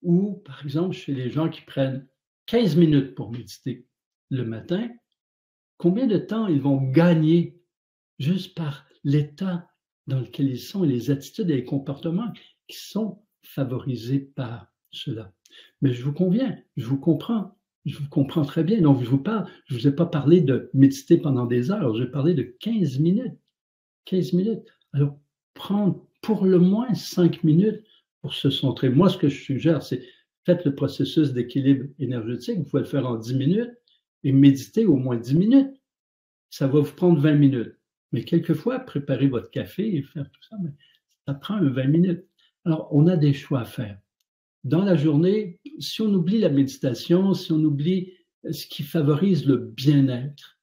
où, par exemple, chez les gens qui prennent 15 minutes pour méditer le matin, combien de temps ils vont gagner juste par l'état dans lequel ils sont et les attitudes et les comportements qui sont favorisés par cela. Mais je vous conviens, je vous comprends très bien. Donc, je vous ai pas parlé de méditer pendant des heures, j'ai parlé de 15 minutes. 15 minutes. Alors, prendre pour le moins 5 minutes pour se centrer. Moi, ce que je suggère, c'est faites le processus d'équilibre énergétique, vous pouvez le faire en 10 minutes, et méditer au moins 10 minutes. Ça va vous prendre 20 minutes. Mais quelquefois, préparer votre café et faire tout ça, ça prend 20 minutes. Alors, on a des choix à faire. Dans la journée, si on oublie la méditation, si on oublie ce qui favorise le bien-être,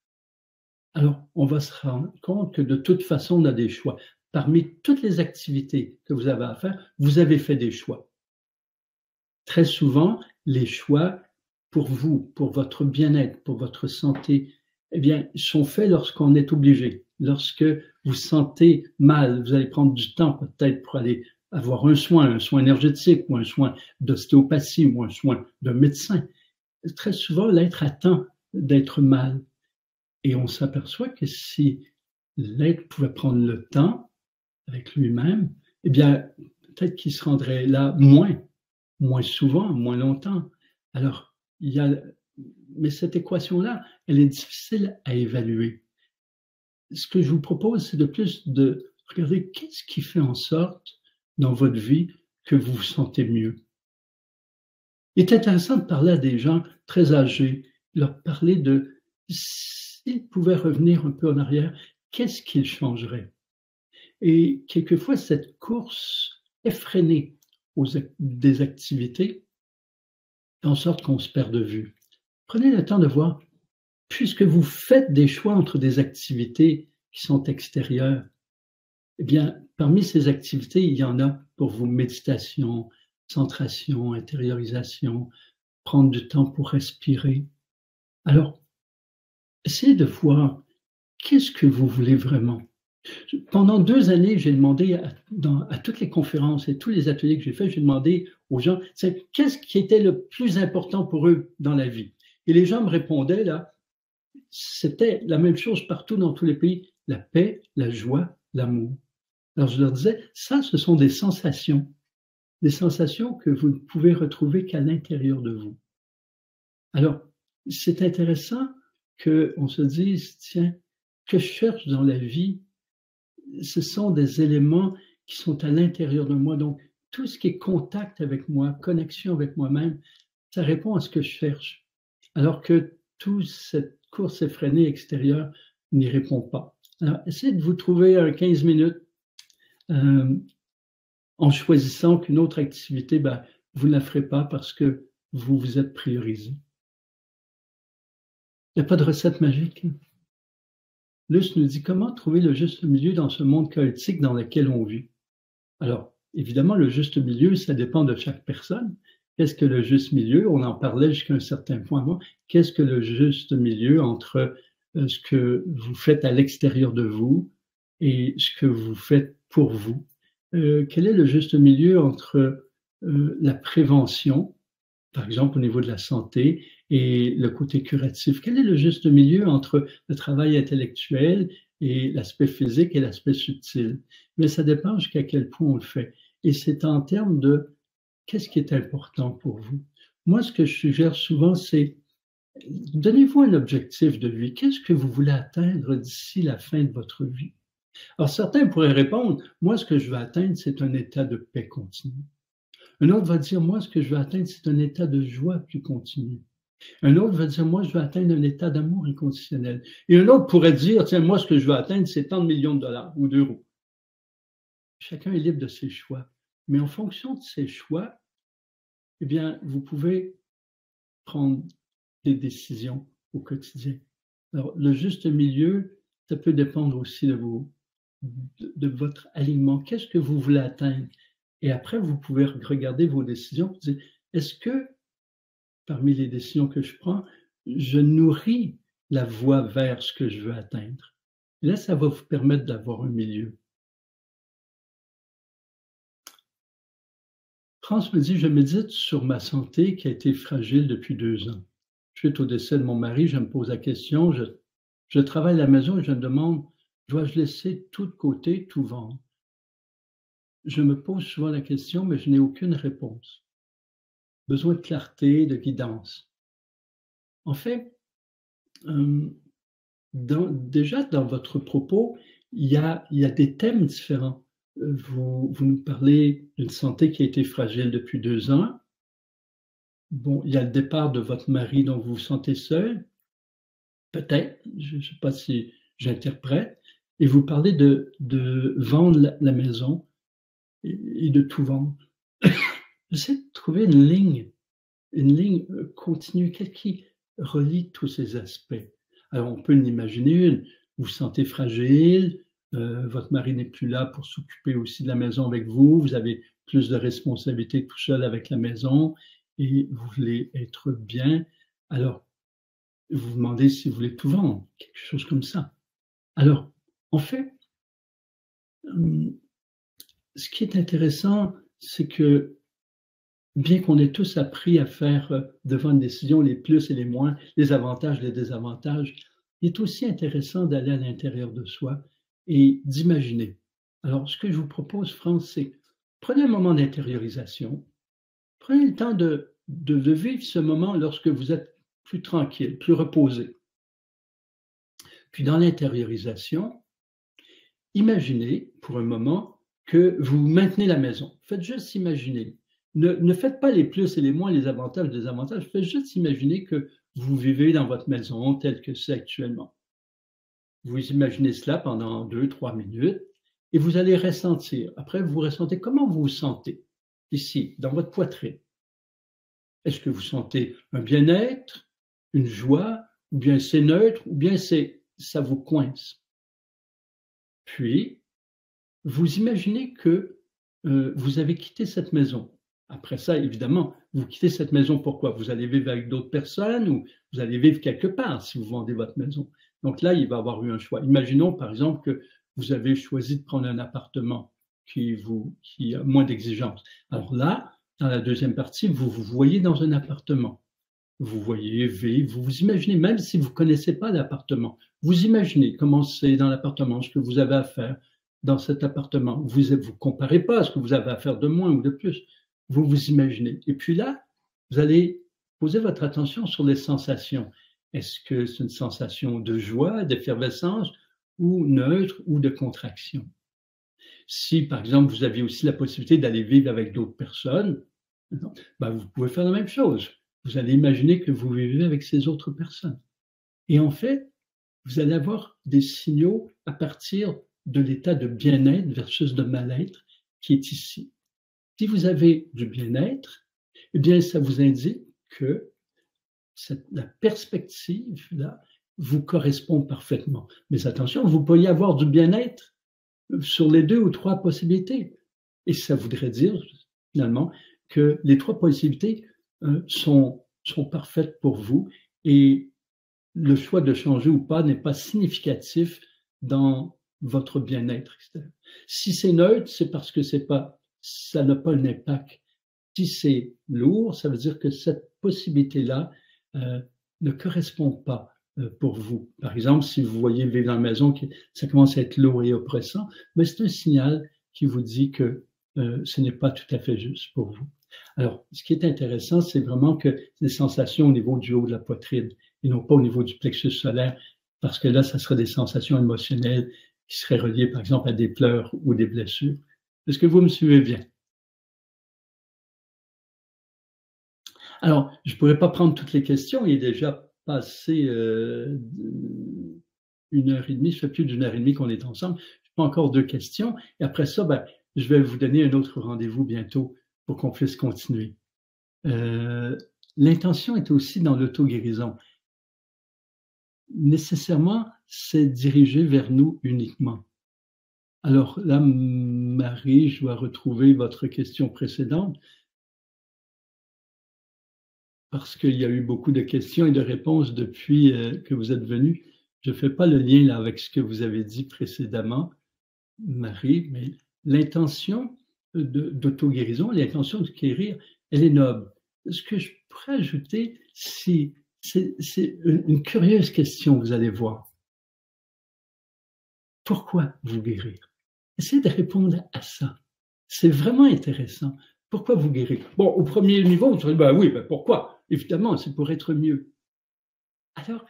alors on va se rendre compte que de toute façon, on a des choix. Parmi toutes les activités que vous avez à faire, vous avez fait des choix. Très souvent, les choix pour vous, pour votre bien-être, pour votre santé, eh bien, sont faits lorsqu'on est obligé. lorsque vous sentez mal, vous allez prendre du temps peut-être pour aller avoir un soin énergétique ou un soin d'ostéopathie ou un soin d'un médecin. Très souvent, l'être attend d'être mal. Et on s'aperçoit que si l'être pouvait prendre le temps avec lui-même, eh bien, peut-être qu'il se rendrait là moins souvent, moins longtemps. Alors, mais cette équation-là, elle est difficile à évaluer. Ce que je vous propose, c'est de plus de regarder qu'est-ce qui fait en sorte dans votre vie que vous vous sentez mieux. Il est intéressant de parler à des gens très âgés, leur parler de s'ils pouvaient revenir un peu en arrière, qu'est-ce qu'ils changeraient? Et quelquefois, cette course effrénée des activités fait en sorte qu'on se perd de vue. Prenez le temps de voir, puisque vous faites des choix entre des activités qui sont extérieures, eh bien, parmi ces activités, il y en a pour vos méditations, concentration, intériorisation, prendre du temps pour respirer. Alors, essayez de voir qu'est-ce que vous voulez vraiment. Pendant 2 années, j'ai demandé à toutes les conférences et tous les ateliers que j'ai faits, j'ai demandé aux gens, qu'est-ce qui était le plus important pour eux dans la vie? Et les gens me répondaient, là, c'était la même chose partout dans tous les pays, la paix, la joie, l'amour. Alors je leur disais, ça, ce sont des sensations que vous ne pouvez retrouver qu'à l'intérieur de vous. Alors, c'est intéressant qu'on se dise, tiens, que je cherche dans la vie, ce sont des éléments qui sont à l'intérieur de moi. Donc, tout ce qui est contact avec moi, connexion avec moi-même, ça répond à ce que je cherche. Alors que toute cette course effrénée extérieure n'y répond pas. Alors, essayez de vous trouver 15 minutes en choisissant qu'une autre activité, vous ne la ferez pas parce que vous vous êtes priorisé. Il n'y a pas de recette magique. Luce nous dit comment trouver le juste milieu dans ce monde chaotique dans lequel on vit. Alors, évidemment, le juste milieu, ça dépend de chaque personne. Qu'est-ce que le juste milieu? On en parlait jusqu'à un certain point avant. Qu'est-ce que le juste milieu entre ce que vous faites à l'extérieur de vous et ce que vous faites pour vous? Quel est le juste milieu entre la prévention, par exemple au niveau de la santé, et le côté curatif? Quel est le juste milieu entre le travail intellectuel et l'aspect physique et l'aspect subtil? Mais ça dépend jusqu'à quel point on le fait. Et c'est en termes de qu'est-ce qui est important pour vous. Moi, ce que je suggère souvent, c'est donnez-vous un objectif de vie. Qu'est-ce que vous voulez atteindre d'ici la fin de votre vie? Alors, certains pourraient répondre, moi, ce que je veux atteindre, c'est un état de paix continue. Un autre va dire, moi, ce que je veux atteindre, c'est un état de joie plus continu. Un autre va dire, moi, je veux atteindre un état d'amour inconditionnel. Et un autre pourrait dire, tiens, moi, ce que je veux atteindre, c'est tant de millions de dollars ou d'euros. Chacun est libre de ses choix. Mais en fonction de ses choix, eh bien, vous pouvez prendre des décisions au quotidien. Alors, le juste milieu, ça peut dépendre aussi de votre alignement. Qu'est-ce que vous voulez atteindre? Et après, vous pouvez regarder vos décisions et dire, est-ce que, parmi les décisions que je prends, je nourris la voie vers ce que je veux atteindre? Et là, ça va vous permettre d'avoir un milieu. France me dit, je médite sur ma santé qui a été fragile depuis 2 ans. Suite au décès de mon mari, je me pose la question, je travaille à la maison et je me demande, dois-je laisser tout de côté, tout vendre? Je me pose souvent la question, mais je n'ai aucune réponse. Besoin de clarté, de guidance. En fait, déjà dans votre propos, il y a des thèmes différents. Vous nous parlez d'une santé qui a été fragile depuis 2 ans. Bon, il y a le départ de votre mari, donc vous vous sentez seul. Peut-être, je ne sais pas si j'interprète. Et vous parlez de vendre la maison et de tout vendre. J'essaie de trouver une ligne continue, qu'est-ce qui relie tous ces aspects. Alors, on peut l'imaginer une, vous vous sentez fragile, votre mari n'est plus là pour s'occuper aussi de la maison avec vous, vous avez plus de responsabilités tout seul avec la maison et vous voulez être bien. Alors, vous vous demandez si vous voulez tout vendre, quelque chose comme ça. Alors, En fait, ce qui est intéressant, c'est que bien qu'on ait tous appris à faire devant une décision les plus et les moins, les avantages, les désavantages, il est aussi intéressant d'aller à l'intérieur de soi et d'imaginer. Alors, ce que je vous propose, France, c'est prenez un moment d'intériorisation, prenez le temps de vivre ce moment lorsque vous êtes plus tranquille, plus reposé. Puis dans l'intériorisation, imaginez pour un moment que vous maintenez la maison. Faites juste imaginer. Ne faites pas les plus et les moins, les avantages, les désavantages. Faites juste imaginer que vous vivez dans votre maison telle que c'est actuellement. Vous imaginez cela pendant 2-3 minutes et vous allez ressentir. Après, vous ressentez comment vous vous sentez ici, dans votre poitrine. Est-ce que vous sentez un bien-être, une joie, ou bien c'est neutre, ou bien ça vous coince? Puis, vous imaginez que vous avez quitté cette maison. Après ça, évidemment, vous quittez cette maison pourquoi? Vous allez vivre avec d'autres personnes ou vous allez vivre quelque part si vous vendez votre maison. Donc là, il va y avoir eu un choix. Imaginons par exemple que vous avez choisi de prendre un appartement qui a moins d'exigences. Alors là, dans la deuxième partie, vous vous voyez dans un appartement. Vous voyez vivre, vous vous imaginez, même si vous ne connaissez pas l'appartement, vous imaginez comment c'est dans l'appartement, ce que vous avez à faire dans cet appartement. Vous ne comparez pas à ce que vous avez à faire de moins ou de plus. Vous vous imaginez. Et puis là, vous allez poser votre attention sur les sensations. Est-ce que c'est une sensation de joie, d'effervescence, ou neutre, ou de contraction? Si, par exemple, vous aviez aussi la possibilité d'aller vivre avec d'autres personnes, ben, vous pouvez faire la même chose. Vous allez imaginer que vous vivez avec ces autres personnes. Et en fait, vous allez avoir des signaux à partir de l'état de bien-être versus de mal-être qui est ici. Si vous avez du bien-être, eh bien, ça vous indique que la perspective là vous correspond parfaitement. Mais attention, vous pourriez avoir du bien-être sur les 2 ou 3 possibilités. Et ça voudrait dire, finalement, que les 3 possibilités sont parfaites pour vous et le choix de changer ou pas n'est pas significatif dans votre bien-être extérieur. Si c'est neutre, c'est parce que ça n'a pas un impact. Si c'est lourd, ça veut dire que cette possibilité-là ne correspond pas pour vous. Par exemple, si vous voyez vivre dans la maison, ça commence à être lourd et oppressant, mais c'est un signal qui vous dit que ce n'est pas tout à fait juste pour vous. Alors, ce qui est intéressant, c'est vraiment que les sensations au niveau du haut de la poitrine et non pas au niveau du plexus solaire, parce que là, ça serait des sensations émotionnelles qui seraient reliées, par exemple, à des pleurs ou des blessures. Est-ce que vous me suivez bien? Alors, je ne pourrais pas prendre toutes les questions. Il est déjà passé 1h30, ça fait plus d'1h30 qu'on est ensemble. Je n'ai pas encore 2 questions. Et après ça, ben, je vais vous donner un autre rendez-vous bientôt pour qu'on puisse continuer. L'intention est aussi dans l'auto-guérison. Nécessairement, c'est dirigé vers nous uniquement. Alors là, Marie, je dois retrouver votre question précédente parce qu'il y a eu beaucoup de questions et de réponses depuis que vous êtes venu. Je ne fais pas le lien là avec ce que vous avez dit précédemment, Marie, mais l'intention d'auto-guérison, l'intention de guérir, elle est noble. Ce que je pourrais ajouter, c'est une curieuse question, vous allez voir. Pourquoi vous guérir? Essayez de répondre à ça. C'est vraiment intéressant. Pourquoi vous guérir? Bon, au premier niveau, vous direz, ben oui, ben pourquoi? Évidemment, c'est pour être mieux. Alors,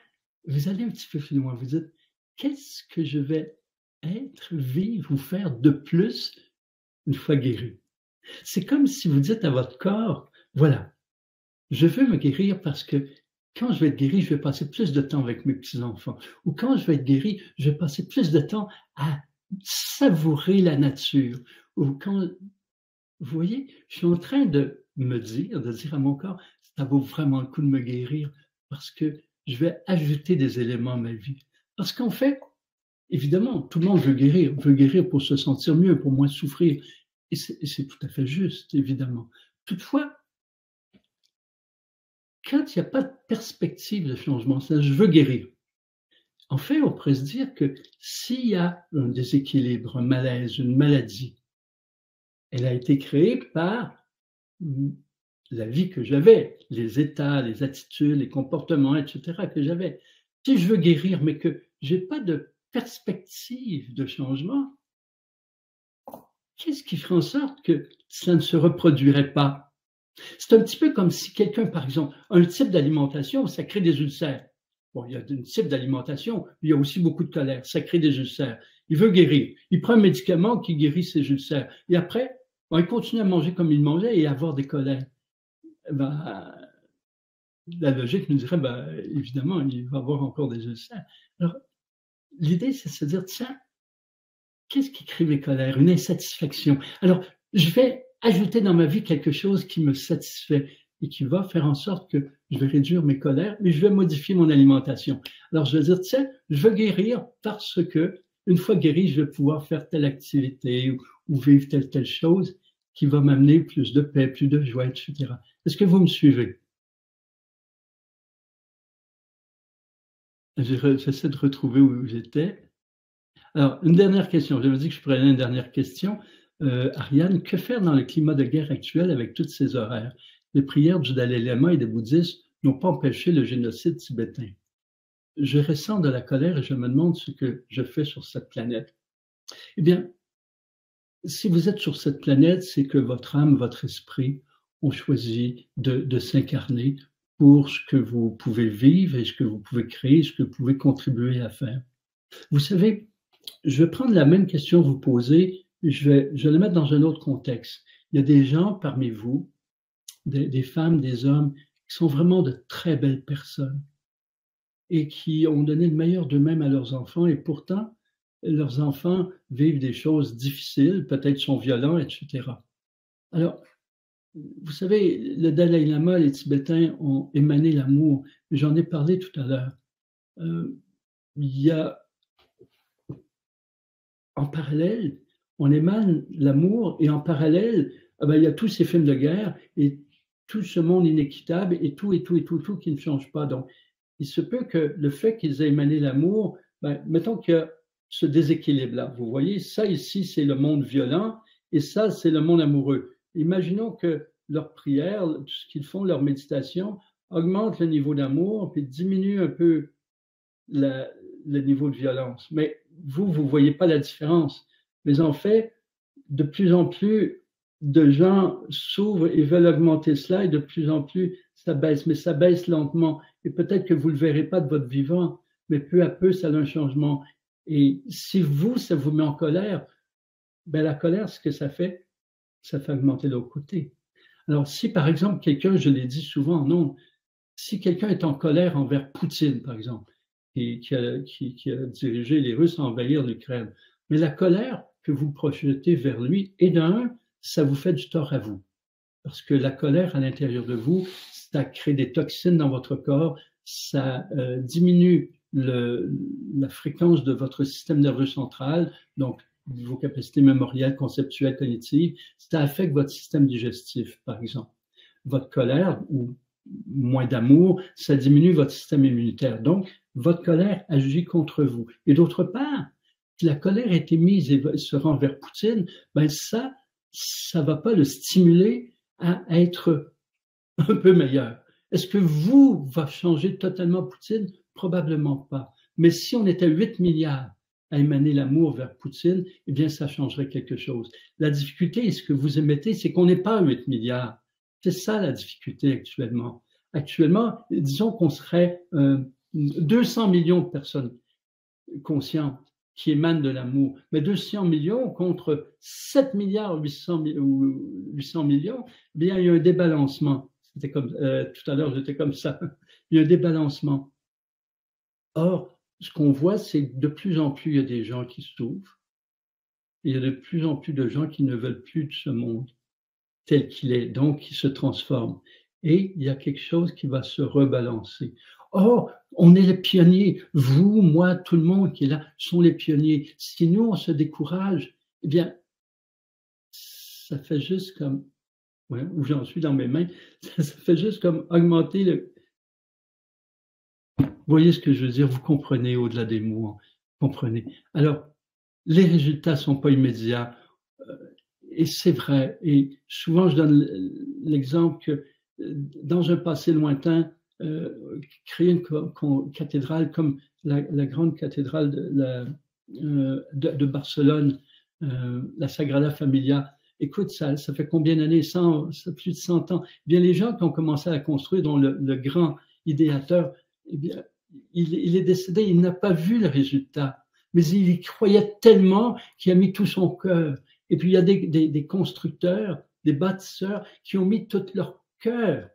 vous allez un petit peu plus loin, vous dites, qu'est-ce que je vais être, vivre ou faire de plus une fois guéri? C'est comme si vous dites à votre corps, voilà, je veux me guérir parce que quand je vais être guéri, je vais passer plus de temps avec mes petits-enfants. Ou quand je vais être guéri, je vais passer plus de temps à savourer la nature. Ou quand, vous voyez, je suis en train de dire à mon corps, ça vaut vraiment le coup de me guérir parce que je vais ajouter des éléments à ma vie. Parce qu'en fait, évidemment, tout le monde veut guérir pour se sentir mieux, pour moins souffrir. Et c'est tout à fait juste, évidemment. Toutefois, quand il n'y a pas de perspective de changement, c'est je veux guérir. En fait, on pourrait se dire que s'il y a un déséquilibre, un malaise, une maladie, elle a été créée par la vie que j'avais, les états, les attitudes, les comportements, etc. que j'avais. Si je veux guérir, mais que je n'ai pas de perspective de changement, qu'est-ce qui ferait en sorte que ça ne se reproduirait pas? C'est un petit peu comme si quelqu'un, par exemple, un type d'alimentation, ça crée des ulcères. Bon, il y a un type d'alimentation, il y a aussi beaucoup de colère, ça crée des ulcères. Il veut guérir. Il prend un médicament qui guérit ses ulcères. Et après, il continue à manger comme il mangeait et à avoir des colères. Ben, la logique nous dirait, ben, évidemment, il va avoir encore des ulcères. Alors, l'idée, c'est de se dire, tiens, qu'est-ce qui crée mes colères? Une insatisfaction. Alors, je vais ajouter dans ma vie quelque chose qui me satisfait et qui va faire en sorte que je vais réduire mes colères, mais je vais modifier mon alimentation. Alors, je vais dire, tiens, je veux guérir parce que, une fois guéri, je vais pouvoir faire telle activité ou vivre telle chose qui va m'amener plus de paix, plus de joie, etc. Est-ce que vous me suivez? J'essaie de retrouver où j'étais. Alors, une dernière question. J'avais dit que je prenais une dernière question. Ariane, que faire dans le climat de guerre actuel avec toutes ces horaires? Les prières du Dalai Lama et des bouddhistes n'ont pas empêché le génocide tibétain. Je ressens de la colère et je me demande ce que je fais sur cette planète. Eh bien, si vous êtes sur cette planète, c'est que votre âme, votre esprit ont choisi de s'incarner pour ce que vous pouvez vivre et ce que vous pouvez créer, ce que vous pouvez contribuer à faire. Vous savez, je vais prendre la même question que vous posez, je vais la mettre dans un autre contexte. Il y a des gens parmi vous, des femmes, des hommes, qui sont vraiment de très belles personnes et qui ont donné le meilleur d'eux-mêmes à leurs enfants et pourtant, leurs enfants vivent des choses difficiles, peut-être sont violents, etc. Alors, vous savez, le Dalai Lama, les Tibétains ont émané l'amour. J'en ai parlé tout à l'heure. Il y a en parallèle, on émane l'amour et en parallèle, il y a tous ces films de guerre et tout ce monde inéquitable et tout qui ne change pas. Donc, il se peut que le fait qu'ils aient émané l'amour, mettons qu'il y a ce déséquilibre-là. Vous voyez, ça ici, c'est le monde violent et ça, c'est le monde amoureux. Imaginons que leur prière, tout ce qu'ils font, leur méditation, augmente le niveau d'amour puis diminue un peu le niveau de violence. Mais vous ne voyez pas la différence. Mais en fait, de plus en plus de gens s'ouvrent et veulent augmenter cela et de plus en plus, ça baisse. Mais ça baisse lentement. Et peut-être que vous ne le verrez pas de votre vivant, mais peu à peu, ça a un changement. Et si vous, ça vous met en colère, la colère, ce que ça fait augmenter l'autre côté. Alors, si par exemple, quelqu'un, je l'ai dit souvent, non, si quelqu'un est en colère envers Poutine, par exemple, et qui a dirigé les Russes à envahir l'Ukraine, mais la colère que vous projetez vers lui, et d'un, ça vous fait du tort à vous. Parce que la colère à l'intérieur de vous, ça crée des toxines dans votre corps, ça diminue la fréquence de votre système nerveux central, donc vos capacités mémorielles, conceptuelles, cognitives, ça affecte votre système digestif, par exemple. Votre colère ou moins d'amour, ça diminue votre système immunitaire. Donc, votre colère agit contre vous. Et d'autre part, si la colère est émise et se rend vers Poutine, ça va pas le stimuler à être un peu meilleur. Est-ce que vous va changer totalement Poutine? Probablement pas. Mais si on était 8 milliards à émaner l'amour vers Poutine, eh bien, ça changerait quelque chose. La difficulté, ce que vous émettez, c'est qu'on n'est pas 8 milliards. C'est ça la difficulté actuellement. Actuellement, disons qu'on serait 200 millions de personnes conscientes qui émanent de l'amour, mais 200 millions contre 7 milliards 800 millions, bien, il y a un débalancement. C'était comme tout à l'heure, j'étais comme ça. Il y a un débalancement. Or, ce qu'on voit, c'est que de plus en plus, il y a des gens qui s'ouvrent. Il y a de plus en plus de gens qui ne veulent plus de ce monde tel qu'il est, donc qui se transforme. Et il y a quelque chose qui va se rebalancer. Or, on est les pionniers. Vous, moi, tout le monde qui est là sont les pionniers. Si nous, on se décourage, eh bien, ça fait juste comme, où j'en suis dans mes mains, ça fait juste comme augmenter le... voyez ce que je veux dire? Vous comprenez au-delà des mots, comprenez. Alors, les résultats sont pas immédiats, et c'est vrai. Et souvent, je donne l'exemple que dans un passé lointain, créer une cathédrale comme la grande cathédrale de Barcelone, la Sagrada Familia. Écoute, ça fait combien d'années? Plus de 100 ans. Eh bien, les gens qui ont commencé à la construire, dont le grand idéateur, eh bien, il est décédé, il n'a pas vu le résultat, mais il y croyait tellement qu'il a mis tout son cœur. Et puis, il y a des constructeurs, des bâtisseurs qui ont mis tout leur cœur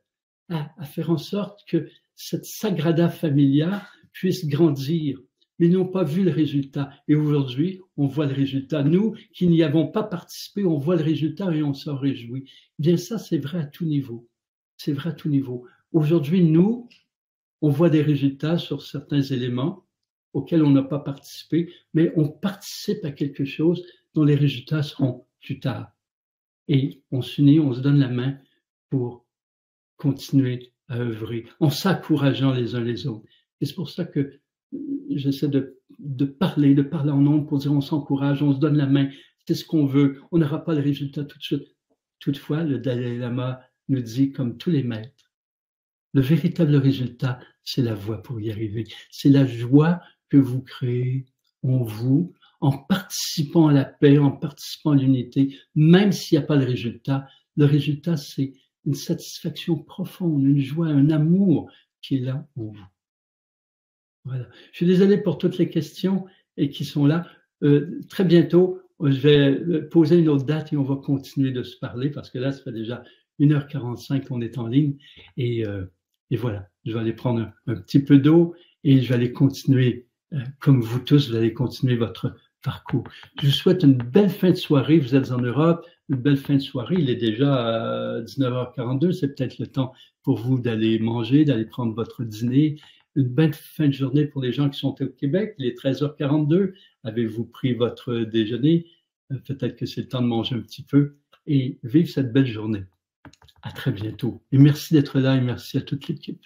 à faire en sorte que cette Sagrada Familia puisse grandir. Mais ils n'ont pas vu le résultat. Et aujourd'hui, on voit le résultat. Nous, qui n'y avons pas participé, on voit le résultat et on s'en réjouit. Bien, ça, c'est vrai à tout niveau. C'est vrai à tout niveau. Aujourd'hui, nous, on voit des résultats sur certains éléments auxquels on n'a pas participé, mais on participe à quelque chose dont les résultats seront plus tard. Et on s'unit, on se donne la main pour continuer à œuvrer, en s'encourageant les uns les autres. Et c'est pour ça que j'essaie de parler en nombre pour dire on s'encourage, on se donne la main, c'est ce qu'on veut, on n'aura pas le résultat tout de suite. Toutefois, le Dalai Lama nous dit, comme tous les maîtres, le véritable résultat, c'est la voie pour y arriver. C'est la joie que vous créez en vous, en participant à la paix, en participant à l'unité, même s'il n'y a pas de résultat. Le résultat, c'est une satisfaction profonde, une joie, un amour qui est là en vous. Voilà. Je suis désolé pour toutes les questions et qui sont là. Très bientôt, je vais poser une autre date et on va continuer de se parler parce que là, ça fait déjà 1h45 qu'on est en ligne et voilà. Je vais aller prendre un petit peu d'eau et je vais aller continuer, comme vous tous, vous allez continuer votre parcours. Je vous souhaite une belle fin de soirée. Vous êtes en Europe, une belle fin de soirée. Il est déjà à 19h42. C'est peut-être le temps pour vous d'aller manger, d'aller prendre votre dîner. Une belle fin de journée pour les gens qui sont au Québec. Il est 13h42. Avez-vous pris votre déjeuner? Peut-être que c'est le temps de manger un petit peu et vivre cette belle journée. À très bientôt. Et merci d'être là et merci à toute l'équipe.